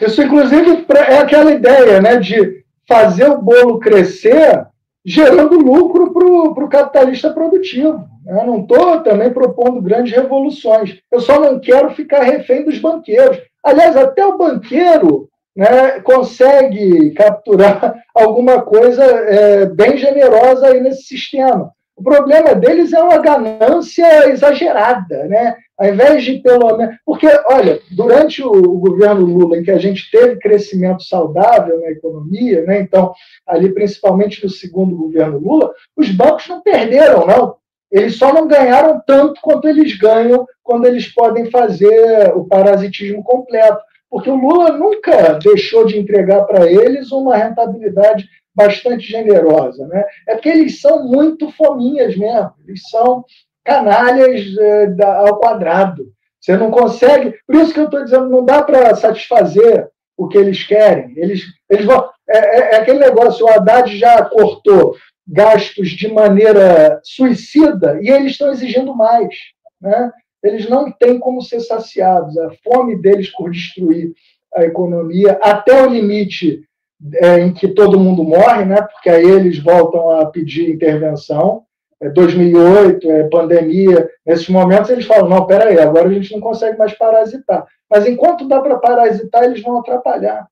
Isso, inclusive, é aquela ideia, né, de fazer o bolo crescer gerando lucro para o capitalista produtivo. Eu não estou também propondo grandes revoluções. Eu só não quero ficar refém dos banqueiros. Aliás, até o banqueiro, né, consegue capturar alguma coisa bem generosa aí nesse sistema. O problema deles é uma ganância exagerada, né? Ao invés de pelo menos. Porque, olha, durante o governo Lula, em que a gente teve crescimento saudável na economia, né? Então, ali principalmente no segundo governo Lula, os bancos não perderam, não. Eles só não ganharam tanto quanto eles ganham quando eles podem fazer o parasitismo completo. Porque o Lula nunca deixou de entregar para eles uma rentabilidade bastante generosa, né? É porque eles são muito fominhas mesmo, eles são canalhas ao quadrado. Você não consegue. Por isso que eu estou dizendo, não dá para satisfazer o que eles querem. Eles vão. É aquele negócio, o Haddad já cortou gastos de maneira suicida e eles estão exigindo mais, né? Eles não têm como ser saciados. A fome deles por destruir a economia até o limite em que todo mundo morre, né? Porque aí eles voltam a pedir intervenção. 2008, pandemia, nesses momentos eles falam, não, peraí, agora a gente não consegue mais parasitar. Mas enquanto dá para parasitar, eles vão atrapalhar.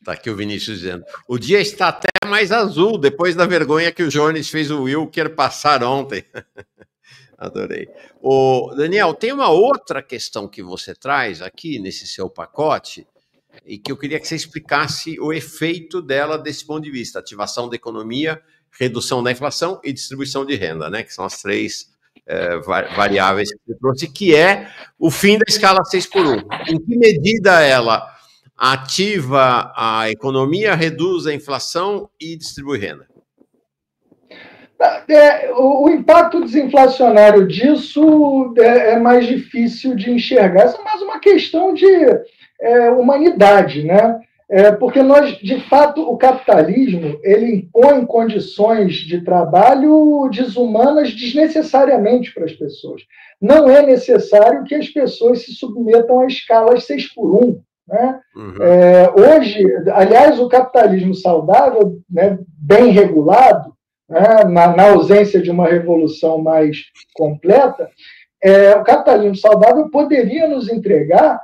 Está aqui o Vinícius dizendo, o dia está até mais azul, depois da vergonha que o Jones fez o Wilker passar ontem. Adorei. Daniel, tem uma outra questão que você traz aqui nesse seu pacote, e que eu queria que você explicasse o efeito dela desse ponto de vista, ativação da economia, redução da inflação e distribuição de renda, né? Que são as três variáveis que você trouxe, que é o fim da escala 6x1. Em que medida ela ativa a economia, reduz a inflação e distribui renda? O impacto desinflacionário disso é mais difícil de enxergar. Isso é mais uma questão de humanidade, né? Porque nós, de fato, o capitalismo ele impõe condições de trabalho desumanas desnecessariamente para as pessoas. Não é necessário que as pessoas se submetam a escalas 6x1. Né? Uhum. Hoje, aliás, o capitalismo saudável, né, bem regulado, né, na ausência de uma revolução mais completa, o capitalismo saudável poderia nos entregar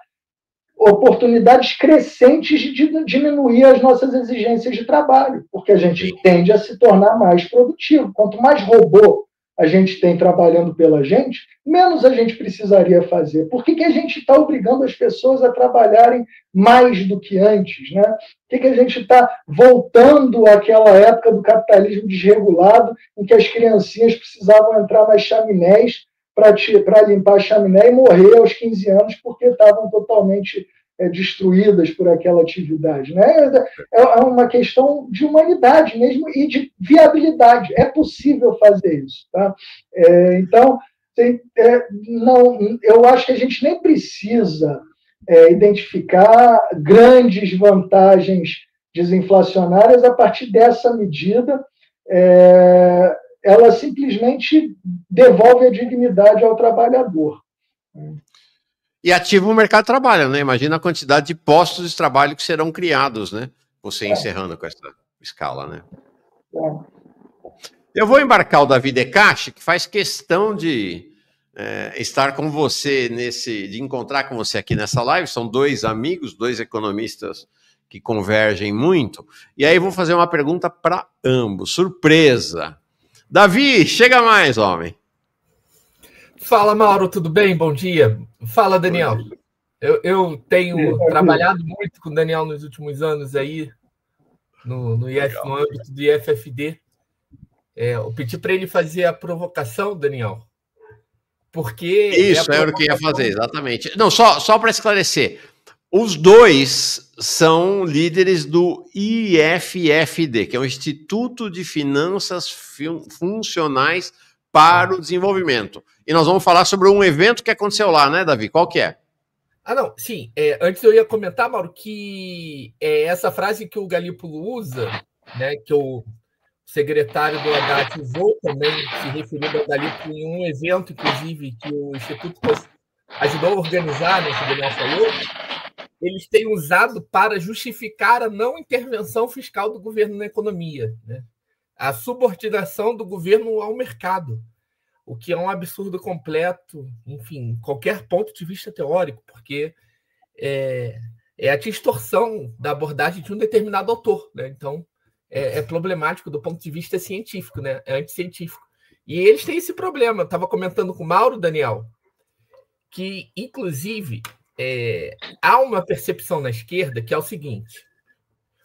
oportunidades crescentes de diminuir as nossas exigências de trabalho, porque a gente tende a se tornar mais produtivo. Quanto mais robô a gente tem trabalhando pela gente, menos a gente precisaria fazer. Por que a gente está obrigando as pessoas a trabalharem mais do que antes? Né? Por que a gente está voltando àquela época do capitalismo desregulado, em que as criancinhas precisavam entrar nas chaminés para limpar a chaminé e morrer aos 15 anos porque estavam totalmente destruídas por aquela atividade. Né? É uma questão de humanidade mesmo e de viabilidade. É possível fazer isso. Tá? Então, não, eu acho que a gente nem precisa identificar grandes vantagens desinflacionárias a partir dessa medida. Ela simplesmente devolve a dignidade ao trabalhador. E ativa o mercado de trabalho, né? Imagina a quantidade de postos de trabalho que serão criados, né? Você encerrando com essa escala, né? Eu vou embarcar o Davi Decache, que faz questão de estar com você de encontrar com você aqui nessa live. São dois amigos, dois economistas que convergem muito. E aí vou fazer uma pergunta para ambos. Surpresa! Davi, chega mais, homem. Fala, Mauro, tudo bem? Bom dia. Fala, Daniel. Eu tenho trabalhado muito com o Daniel nos últimos anos aí, no âmbito do IFFD. Eu pedi para ele fazer a provocação, Daniel, porque... Isso, era o que ia fazer, exatamente. Não, só para esclarecer, os dois são líderes do IFFD, que é o Instituto de Finanças Funcionais para o Desenvolvimento. E nós vamos falar sobre um evento que aconteceu lá, né, Davi? Qual que é? Não, sim. Antes eu ia comentar, Mauro, que essa frase que o Galípolo usa, né, que o secretário do Haddad usou também, se referindo ao Galípolo em um evento, inclusive, que o Instituto ajudou a organizar, né, que o Daniel falou, eles têm usado para justificar a não intervenção fiscal do governo na economia, né? A subordinação do governo ao mercado, o que é um absurdo completo, enfim, qualquer ponto de vista teórico, porque é a distorção da abordagem de um determinado autor, né? Então, é problemático do ponto de vista científico, né? É anticientífico. E eles têm esse problema. Eu estava comentando com o Mauro, Daniel, que, inclusive, há uma percepção na esquerda que é o seguinte: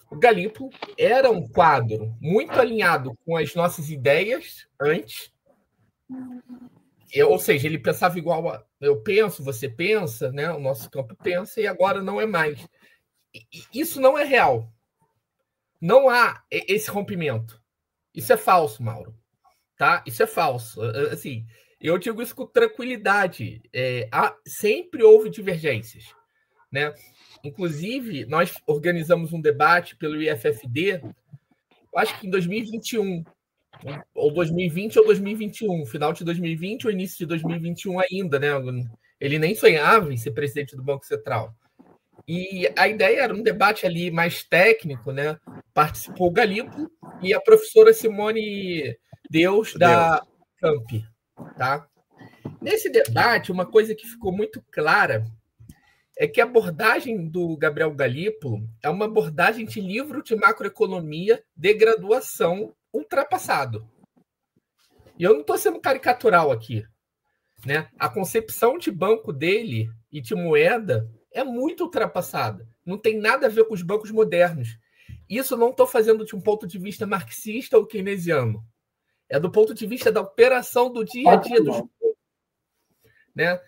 o Galípolo era um quadro muito alinhado com as nossas ideias antes, ou seja, ele pensava igual a eu penso, você pensa, né? O nosso campo pensa, e agora não é mais. Isso não é real. Não há esse rompimento. Isso é falso, Mauro. Tá? Isso é falso. Assim, eu digo isso com tranquilidade. Sempre houve divergências, né? Inclusive, nós organizamos um debate pelo IFFD, acho que em 2021, ou 2020 ou 2021, final de 2020 ou início de 2021 ainda, né? Ele nem sonhava em ser presidente do Banco Central. E a ideia era um debate ali mais técnico, né? Participou o Galípolo e a professora Simone Deus, da Camp, tá? Nesse debate, uma coisa que ficou muito clara é que a abordagem do Gabriel Galípolo é uma abordagem de livro de macroeconomia de graduação ultrapassado. E eu não estou sendo caricatural aqui, né? A concepção de banco dele e de moeda é muito ultrapassada. Não tem nada a ver com os bancos modernos. Isso não estou fazendo de um ponto de vista marxista ou keynesiano. É do ponto de vista da operação do dia a dia dos bancos, né?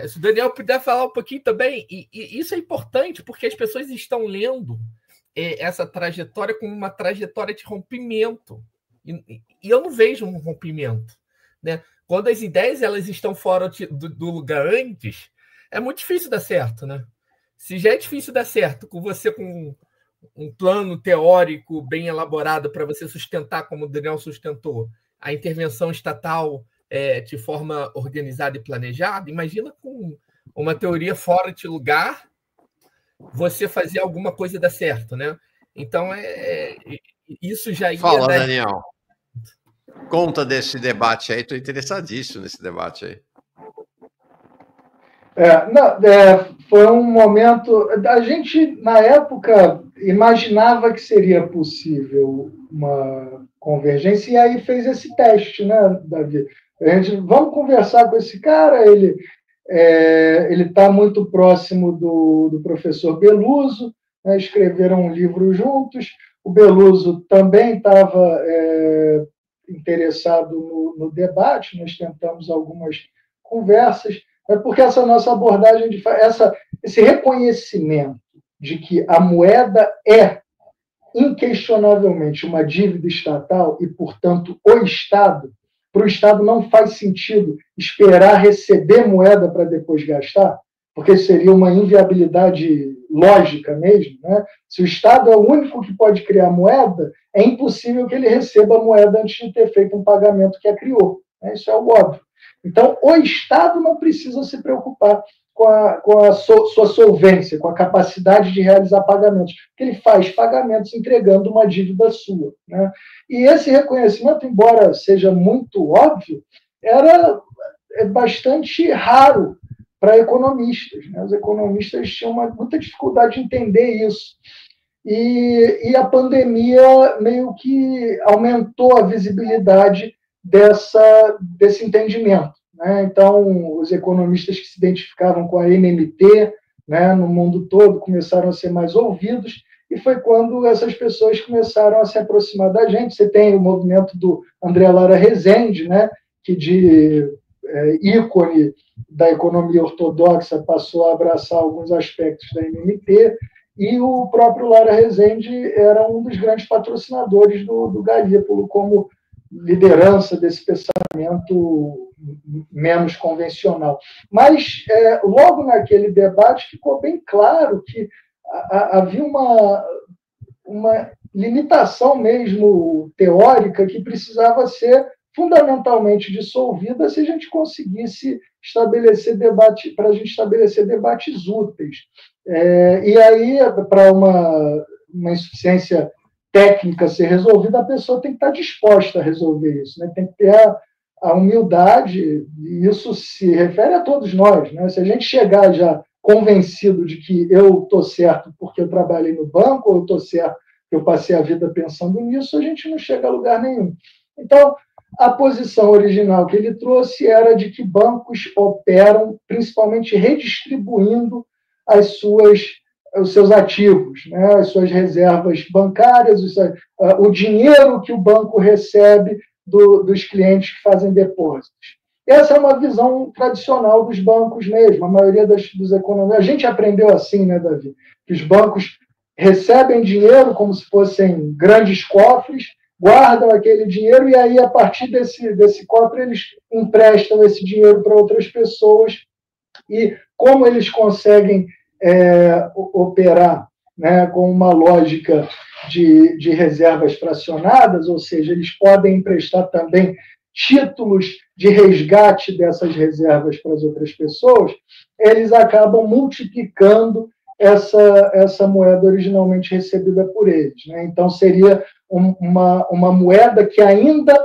Se o Daniel puder falar um pouquinho também, e isso é importante porque as pessoas estão lendo essa trajetória como uma trajetória de rompimento. E eu não vejo um rompimento, né? Quando as ideias elas estão fora do lugar antes, é muito difícil dar certo, né? Se já é difícil dar certo com você com um plano teórico bem elaborado para você sustentar, como o Daniel sustentou, a intervenção estatal de forma organizada e planejada, imagina com uma teoria fora de lugar você fazer alguma coisa dar certo, né? Então, isso já ia... Fala, Daniel. Conta desse debate aí, estou interessadíssimo nesse debate aí. Foi um momento... A gente, na época, imaginava que seria possível uma convergência, e aí fez esse teste, né, Davi? Vamos conversar com esse cara, ele está muito próximo do professor Beluso, né, escreveram um livro juntos, o Beluso também estava interessado no debate, nós tentamos algumas conversas, porque essa nossa abordagem, esse reconhecimento de que a moeda é inquestionavelmente uma dívida estatal e, portanto, o Estado, para o Estado não faz sentido esperar receber moeda para depois gastar, porque seria uma inviabilidade lógica mesmo, né? Se o Estado é o único que pode criar moeda, é impossível que ele receba a moeda antes de ter feito um pagamento que a criou, né? Isso é o óbvio. Então, o Estado não precisa se preocupar com a sua solvência, com a capacidade de realizar pagamentos, porque ele faz pagamentos entregando uma dívida sua, né? E esse reconhecimento, embora seja muito óbvio, era bastante raro para economistas, né? Os economistas tinham muita dificuldade de entender isso. e a pandemia meio que aumentou a visibilidade desse entendimento, né? Então, os economistas que se identificavam com a MMT, né, no mundo todo, começaram a ser mais ouvidos, e foi quando essas pessoas começaram a se aproximar da gente. Você tem o movimento do André Lara Rezende, né, que de ícone da economia ortodoxa passou a abraçar alguns aspectos da MMT, e o próprio Lara Rezende era um dos grandes patrocinadores do Galípolo como liderança desse pensamento menos convencional. Mas, logo naquele debate, ficou bem claro que havia uma limitação mesmo teórica que precisava ser fundamentalmente dissolvida se a gente conseguisse estabelecer debate, para a gente estabelecer debates úteis. E aí, para uma insuficiência técnica ser resolvida, a pessoa tem que estar disposta a resolver isso, né? Tem que ter a humildade, e isso se refere a todos nós, né? Se a gente chegar já convencido de que eu estou certo porque eu trabalhei no banco, ou eu estou certo porque eu passei a vida pensando nisso, a gente não chega a lugar nenhum. Então, a posição original que ele trouxe era de que bancos operam principalmente redistribuindo os seus ativos, né, as suas reservas bancárias, o dinheiro que o banco recebe dos clientes que fazem depósitos. Essa é uma visão tradicional dos bancos mesmo, a maioria dos economistas. A gente aprendeu assim, né, Davi? Que os bancos recebem dinheiro como se fossem grandes cofres, guardam aquele dinheiro e aí, a partir desse cofre, eles emprestam esse dinheiro para outras pessoas. E como eles conseguem operar, né, com uma lógica de reservas fracionadas, ou seja, eles podem emprestar também títulos de resgate dessas reservas para as outras pessoas, eles acabam multiplicando essa moeda originalmente recebida por eles, né? Então, seria uma moeda que ainda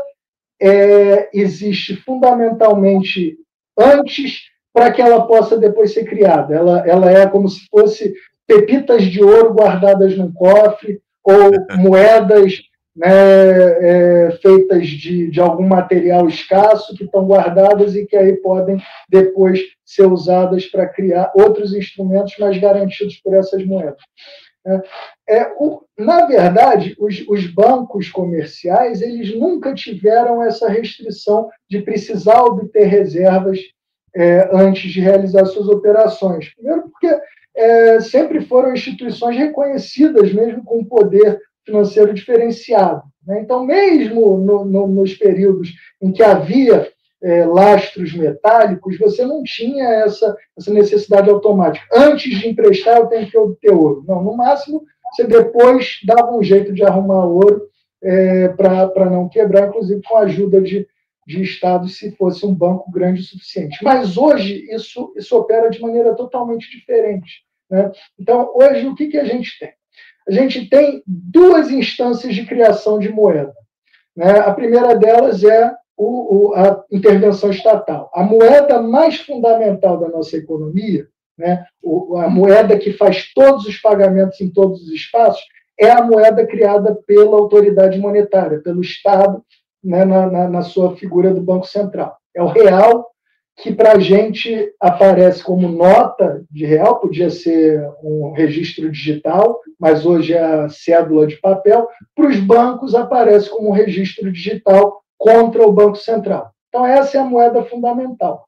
existe fundamentalmente antes para que ela possa depois ser criada. Ela é como se fosse pepitas de ouro guardadas num cofre, ou moedas, né, feitas de algum material escasso que estão guardadas e que aí podem depois ser usadas para criar outros instrumentos mais garantidos por essas moedas. Na verdade, os bancos comerciais, eles nunca tiveram essa restrição de precisar obter reservas antes de realizar suas operações. Primeiro porque sempre foram instituições reconhecidas, mesmo com poder financeiro diferenciado, né? Então, mesmo nos períodos em que havia lastros metálicos, você não tinha essa necessidade automática. Antes de emprestar, eu tenho que obter ouro. Não, no máximo, você depois dava um jeito de arrumar ouro para não quebrar, inclusive com a ajuda de estados, se fosse um banco grande o suficiente. Mas hoje isso opera de maneira totalmente diferente, né? Então, hoje, o que a gente tem? A gente tem duas instâncias de criação de moeda, né? A primeira delas é a intervenção estatal. A moeda mais fundamental da nossa economia, né? A moeda que faz todos os pagamentos em todos os espaços, é a moeda criada pela autoridade monetária, pelo Estado, né, na sua figura do Banco Central. É o real, que para a gente aparece como nota de real, podia ser um registro digital, mas hoje é a cédula de papel. Para os bancos aparece como um registro digital contra o Banco Central. Então, essa é a moeda fundamental.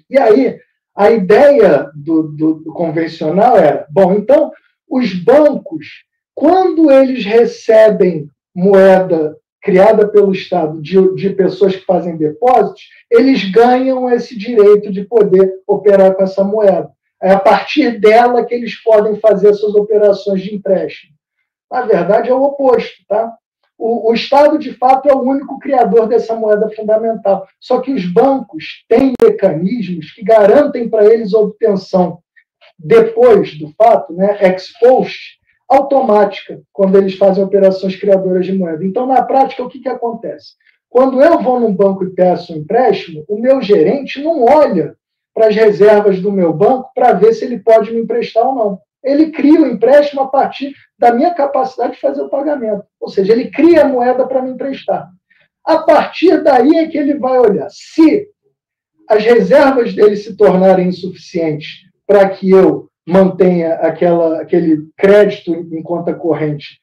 E aí, a ideia do convencional era, bom, então, os bancos, quando eles recebem moeda criada pelo Estado de pessoas que fazem depósitos, eles ganham esse direito de poder operar com essa moeda. É a partir dela que eles podem fazer suas operações de empréstimo. Na verdade, é o oposto, tá? O Estado, de fato, é o único criador dessa moeda fundamental. Só que os bancos têm mecanismos que garantem para eles a obtenção, depois do fato, né, ex post, automática, quando eles fazem operações criadoras de moeda. Então, na prática, o que acontece? Quando eu vou num banco e peço um empréstimo, o meu gerente não olha para as reservas do meu banco para ver se ele pode me emprestar ou não. ele cria o empréstimo a partir da minha capacidade de fazer o pagamento. Ou seja, ele cria a moeda para me emprestar. A partir daí é que ele vai olhar. Se as reservas dele se tornarem insuficientes para que eu mantenha aquele crédito em conta corrente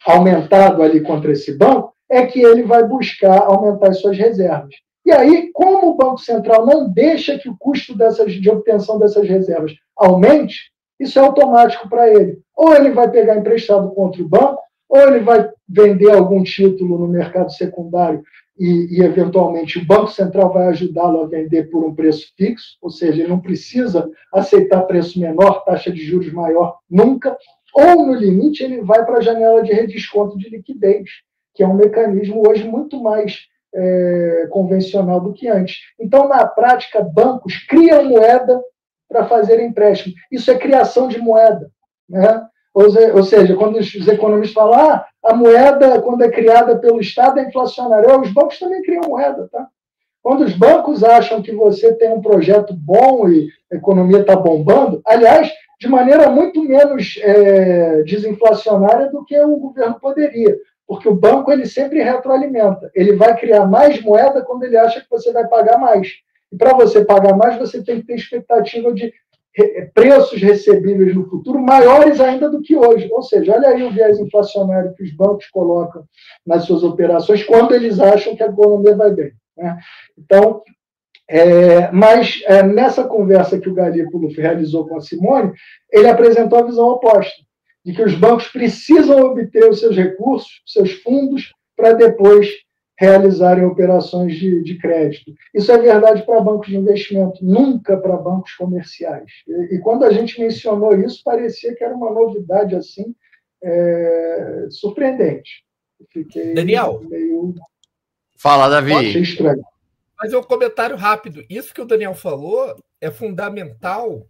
aumentado ali contra esse banco, é que ele vai buscar aumentar as suas reservas. E aí, como o Banco Central não deixa que o custo de obtenção dessas reservas aumente, isso é automático para ele. Ou ele vai pegar emprestado contra o banco, ou ele vai vender algum título no mercado secundário e eventualmente, o Banco Central vai ajudá-lo a vender por um preço fixo, ou seja, ele não precisa aceitar preço menor, taxa de juros maior, nunca. Ou, no limite, ele vai para a janela de redesconto de liquidez, que é um mecanismo hoje muito mais convencional do que antes. Então, na prática, bancos criam moeda para fazer empréstimo. Isso é criação de moeda, né? Ou seja, quando os economistas falam a moeda, quando é criada pelo Estado, é inflacionária. Os bancos também criam moeda, tá? Quando os bancos acham que você tem um projeto bom e a economia está bombando, aliás, de maneira muito menos desinflacionária do que o governo poderia, porque o banco ele sempre retroalimenta. Ele vai criar mais moeda quando ele acha que você vai pagar mais. E para você pagar mais, você tem que ter expectativa de preços recebíveis no futuro maiores ainda do que hoje. Ou seja, olha aí o viés inflacionário que os bancos colocam nas suas operações quando eles acham que a economia vai bem, né? Então, mas nessa conversa que o Galípolo realizou com a Simone, ele apresentou a visão oposta, de que os bancos precisam obter os seus recursos, seus fundos, para depois realizarem operações de crédito. Isso é verdade para bancos de investimento, nunca para bancos comerciais. E quando a gente mencionou isso, parecia que era uma novidade assim surpreendente. Fiquei Daniel, meio... Fala, Davi. Achei estranho. Mas é um comentário rápido. Isso que o Daniel falou é fundamental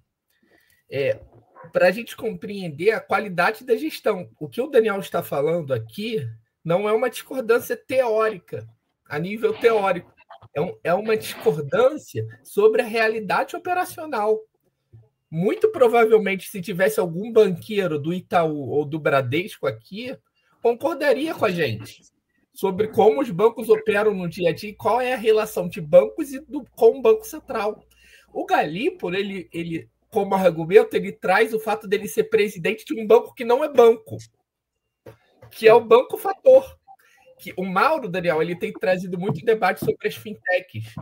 para a gente compreender a qualidade da gestão. O que o Daniel está falando aqui não é uma discordância teórica, a nível teórico. É uma discordância sobre a realidade operacional. Muito provavelmente, se tivesse algum banqueiro do Itaú ou do Bradesco aqui, concordaria com a gente sobre como os bancos operam no dia a dia e qual é a relação de bancos com o Banco Central. O Galípolo, ele, como argumento, ele traz o fato dele ser presidente de um banco que não é banco, que é o Banco Fator. Que o Mauro, Daniel, ele tem trazido muito debate sobre as fintechs,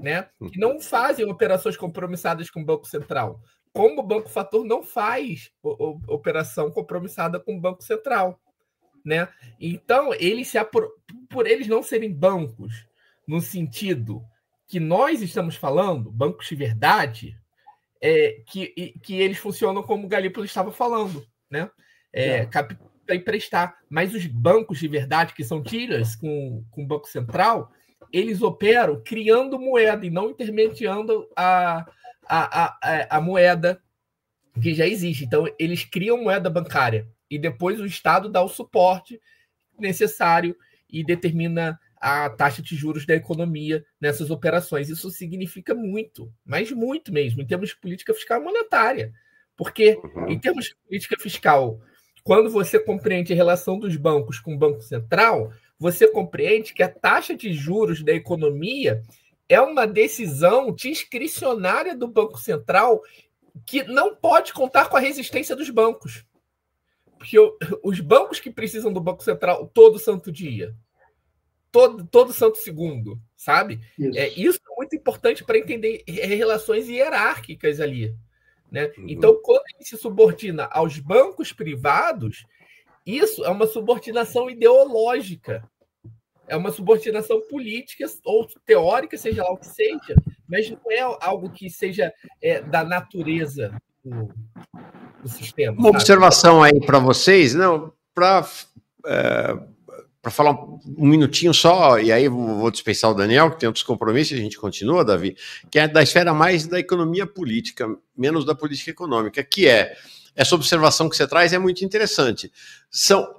né? Que não fazem operações compromissadas com o Banco Central. Como o Banco Fator não faz operação compromissada com o Banco Central, né? Então, por eles não serem bancos, no sentido que nós estamos falando, bancos de verdade, que eles funcionam como o Galípolo estava falando, né? Para emprestar. Mas os bancos de verdade, que são tiras com o Banco Central, eles operam criando moeda e não intermediando a moeda que já existe. Então, eles criam moeda bancária e depois o Estado dá o suporte necessário e determina a taxa de juros da economia nessas operações. Isso significa muito, mas muito mesmo, em termos de política fiscal monetária. Porque, em termos de política fiscal, quando você compreende a relação dos bancos com o Banco Central, você compreende que a taxa de juros da economia é uma decisão discricionária do Banco Central que não pode contar com a resistência dos bancos. Porque os bancos que precisam do Banco Central todo santo dia, todo santo segundo, sabe? Isso é muito importante para entender relações hierárquicas ali, né? Então, quando ele se subordina aos bancos privados, isso é uma subordinação ideológica, é uma subordinação política ou teórica, seja lá o que seja, mas não é algo que seja da natureza do sistema. Uma observação aí para vocês, não, para falar um minutinho só, e aí vou dispensar o Daniel, que tem outros compromissos, a gente continua, Davi, que é da esfera mais da economia política, menos da política econômica, que essa observação que você traz é muito interessante.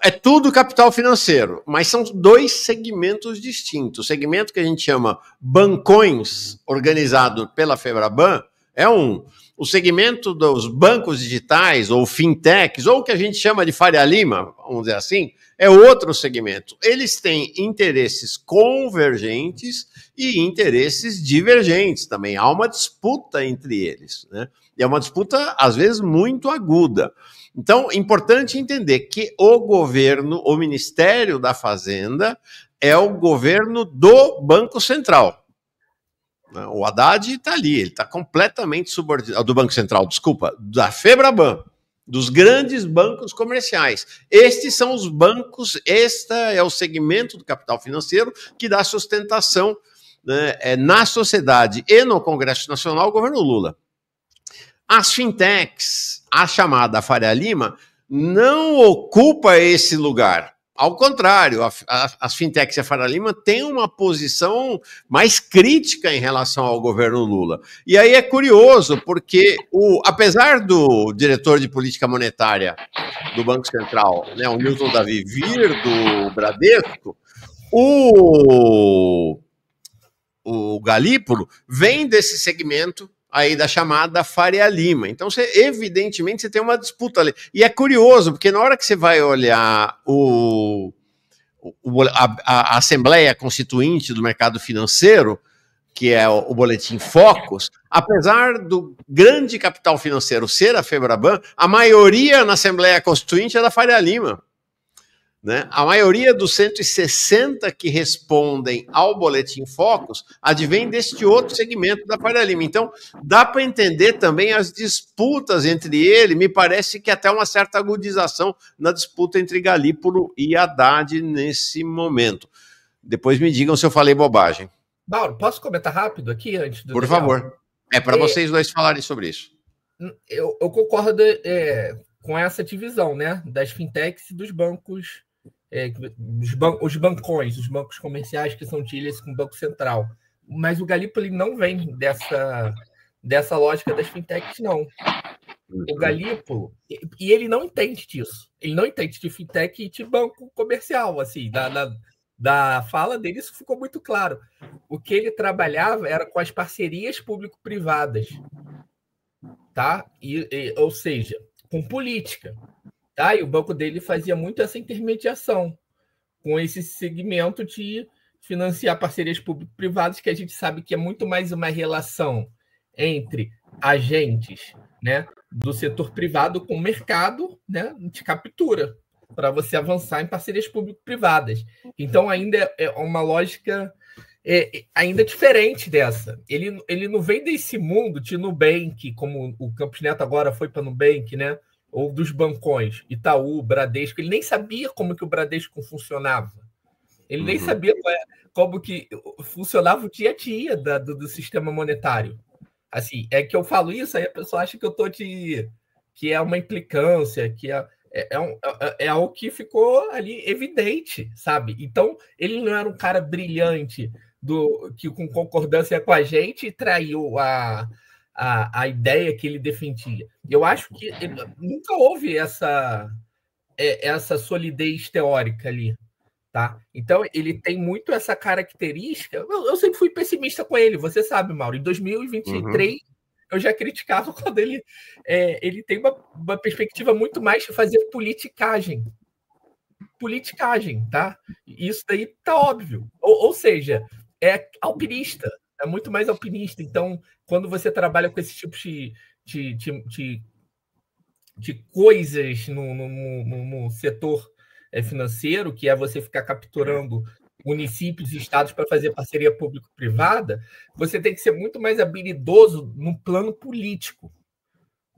É tudo capital financeiro, mas são dois segmentos distintos. O segmento que a gente chama bancões, organizado pela Febraban, é um. O segmento dos bancos digitais, ou fintechs, ou o que a gente chama de Faria Lima, vamos dizer assim, é outro segmento. Eles têm interesses convergentes e interesses divergentes também. Há uma disputa entre eles, né? E é uma disputa, às vezes, muito aguda. Então, importante entender que o governo, o Ministério da Fazenda, é o governo do Banco Central. O Haddad está ali, ele está completamente subordinado, do Banco Central, desculpa, da FEBRABAN, dos grandes bancos comerciais. Estes são os bancos, este é o segmento do capital financeiro que dá sustentação, né, na sociedade e no Congresso Nacional ao governo Lula. As fintechs, a chamada Faria Lima, não ocupa esse lugar. Ao contrário, as fintechs e a Faria Lima têm uma posição mais crítica em relação ao governo Lula. E aí é curioso, porque apesar do diretor de política monetária do Banco Central, né, o Newton Davi, vir do Bradesco, o Galípolo vem desse segmento aí da chamada Faria Lima. Então, evidentemente, você tem uma disputa ali. E é curioso, porque na hora que você vai olhar a Assembleia Constituinte do Mercado Financeiro, que é o Boletim Focus, apesar do grande capital financeiro ser a FEBRABAN, a maioria na Assembleia Constituinte é da Faria Lima. Né? A maioria dos 160 que respondem ao Boletim Focus advém deste outro segmento da Faria Lima. Então, dá para entender também as disputas entre ele. Me parece que até uma certa agudização na disputa entre Galípolo e Haddad nesse momento. Depois me digam se eu falei bobagem. Mauro, posso comentar rápido aqui antes do Por favor. É para vocês dois falarem sobre isso. Eu concordo com essa divisão, né, das fintechs e dos bancos. Os bancões, os bancos comerciais que são tidos com o Banco Central. Mas o Galípolo ele não vem dessa lógica das fintechs, não. O Galípolo, e ele não entende disso. Ele não entende de fintech e de banco comercial. Assim, da fala dele, isso ficou muito claro. O que ele trabalhava era com as parcerias público-privadas. Tá? Ou seja, com política. Tá? E o banco dele fazia muito essa intermediação com esse segmento de financiar parcerias público-privadas, que a gente sabe que é muito mais uma relação entre agentes, né, do setor privado com o mercado, né, de captura, para você avançar em parcerias público-privadas. Então, ainda é uma lógica ainda diferente dessa. Ele não vem desse mundo de Nubank, como o Campos Neto agora foi para Nubank, né? Ou dos bancões, Itaú, Bradesco. Ele nem sabia como que o Bradesco funcionava. Ele nem sabia como que funcionava o dia a dia do sistema monetário. Assim, é que eu falo isso, aí a pessoa acha que eu estou que é uma implicância, que é algo que ficou ali evidente, sabe? Então, ele não era um cara brilhante que com concordância com a gente traiu a ideia que ele defendia. Eu acho que nunca houve essa solidez teórica ali. Tá? Então, ele tem muito essa característica. Eu sempre fui pessimista com ele, você sabe, Mauro. Em 2023, eu já criticava quando ele tem uma perspectiva muito mais de fazer politicagem. Politicagem, tá? Isso daí tá óbvio. Ou seja, é alpinista, é muito mais alpinista. Então, quando você trabalha com esse tipo de coisas no setor financeiro, que é você ficar capturando municípios e estados para fazer parceria público-privada, você tem que ser muito mais habilidoso no plano político,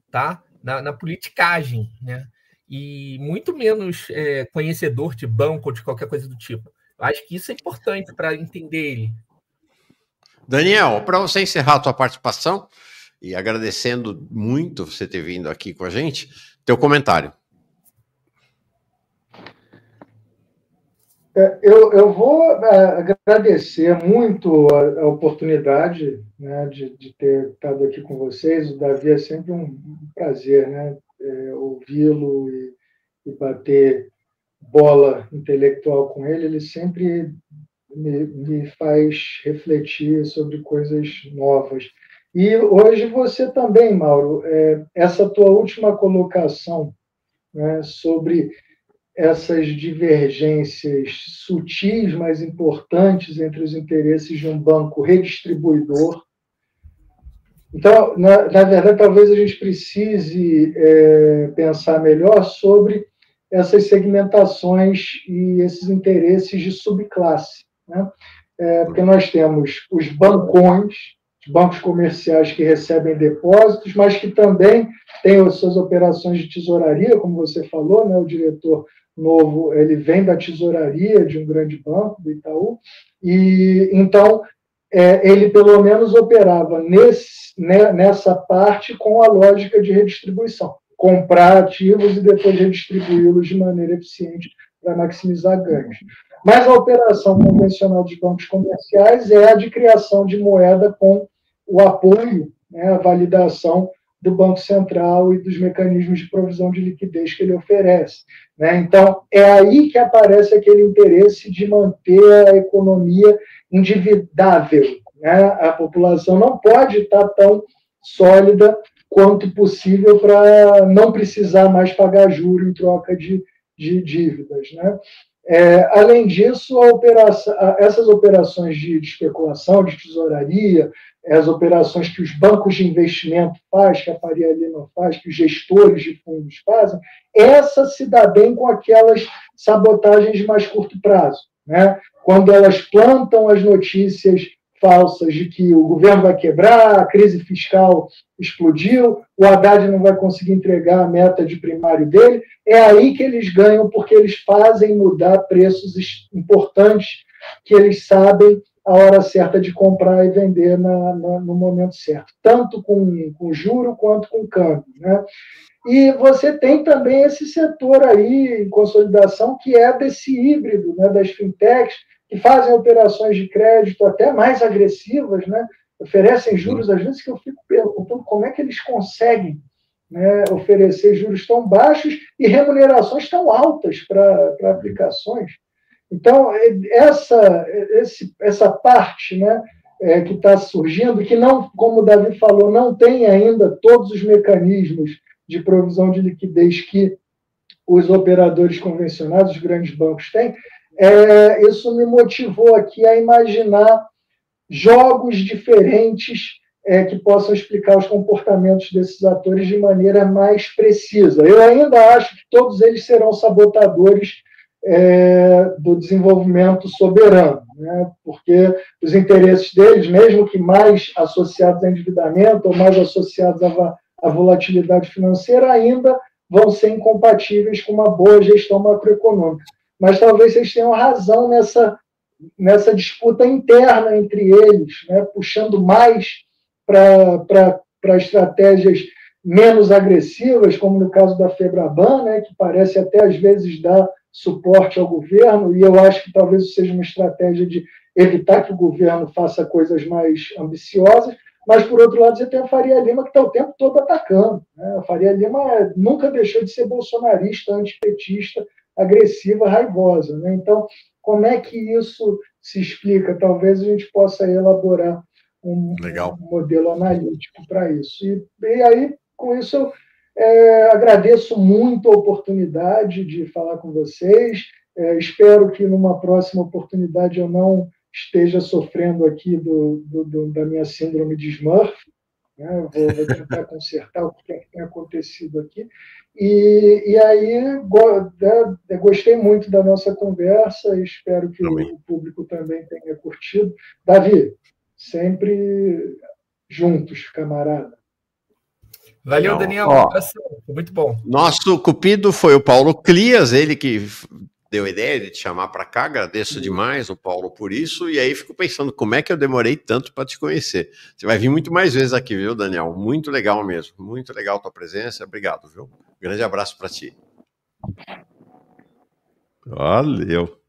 tá? Na politicagem, né? E muito menos conhecedor de banco ou de qualquer coisa do tipo. Eu acho que isso é importante para entender ele. Daniel, para você encerrar a tua participação, e agradecendo muito você ter vindo aqui com a gente, teu comentário. Eu vou agradecer muito a oportunidade, né, de ter estado aqui com vocês. O Davi é sempre um prazer, né, ouvi-lo e bater bola intelectual com ele. Ele sempre me faz refletir sobre coisas novas. E hoje você também, Mauro, essa tua última colocação, né, sobre essas divergências sutis, mas importantes entre os interesses de um banco redistribuidor. Então, na verdade, talvez a gente precise pensar melhor sobre essas segmentações e esses interesses de subclasse, né? Porque nós temos os bancões, os bancos comerciais que recebem depósitos, mas que também têm as suas operações de tesouraria, como você falou, né? O diretor novo, ele vem da tesouraria de um grande banco, do Itaú, e então ele pelo menos operava nessa parte com a lógica de redistribuição, comprar ativos e depois redistribuí-los de maneira eficiente para maximizar ganhos. Mas a operação convencional dos bancos comerciais é a de criação de moeda com o apoio, né, a validação do Banco Central e dos mecanismos de provisão de liquidez que ele oferece, né? Então, é aí que aparece aquele interesse de manter a economia endividável, né? A população não pode estar tão sólida quanto possível para não precisar mais pagar juros em troca de dívidas, né? Além disso, essas operações de especulação, de tesouraria, as operações que os bancos de investimento fazem, que a Faria Lima faz, que os gestores de fundos fazem, essa se dá bem com aquelas sabotagens de mais curto prazo, né? Quando elas plantam as notícias falsas de que o governo vai quebrar, a crise fiscal explodiu, o Haddad não vai conseguir entregar a meta de primário dele, é aí que eles ganham, porque eles fazem mudar preços importantes que eles sabem a hora certa de comprar e vender no momento certo, tanto com juro quanto com câmbio, né? E você tem também esse setor aí em consolidação, que é desse híbrido, né, das fintechs, que fazem operações de crédito até mais agressivas, né? Oferecem juros, às vezes, que eu fico perguntando como é que eles conseguem, né, oferecer juros tão baixos e remunerações tão altas para aplicações. Então, essa parte, né, que está surgindo, que não, como o Davi falou, não tem ainda todos os mecanismos de provisão de liquidez que os operadores convencionais, os grandes bancos têm, isso me motivou aqui a imaginar jogos diferentes que possam explicar os comportamentos desses atores de maneira mais precisa. Eu ainda acho que todos eles serão sabotadores do desenvolvimento soberano, né? Porque os interesses deles, mesmo que mais associados a endividamento ou mais associados à volatilidade financeira, ainda vão ser incompatíveis com uma boa gestão macroeconômica. Mas talvez vocês tenham razão nessa disputa interna entre eles, né? Puxando mais para estratégias menos agressivas, como no caso da Febraban, né? Que parece até às vezes dar suporte ao governo, e eu acho que talvez isso seja uma estratégia de evitar que o governo faça coisas mais ambiciosas, mas, por outro lado, você tem a Faria Lima que está o tempo todo atacando, né? A Faria Lima nunca deixou de ser bolsonarista, antipetista, agressiva, raivosa, né? Então, como é que isso se explica? Talvez a gente possa elaborar um modelo analítico para isso. E aí, com isso, eu agradeço muito a oportunidade de falar com vocês. Espero que numa próxima oportunidade eu não esteja sofrendo aqui da minha síndrome de Smurf, né? Vou tentar consertar o que tem acontecido aqui. E aí, gostei muito da nossa conversa e espero que o público também tenha curtido. Davi, sempre juntos, camarada. Valeu, Daniel. Foi muito bom. Nosso cupido foi o Paulo Clias, ele que deu a ideia de te chamar para cá. Agradeço demais o Paulo por isso. E aí fico pensando como é que eu demorei tanto para te conhecer. Você vai vir muito mais vezes aqui, viu, Daniel? Muito legal mesmo. Muito legal a tua presença. Obrigado, viu? Grande abraço para ti. Valeu.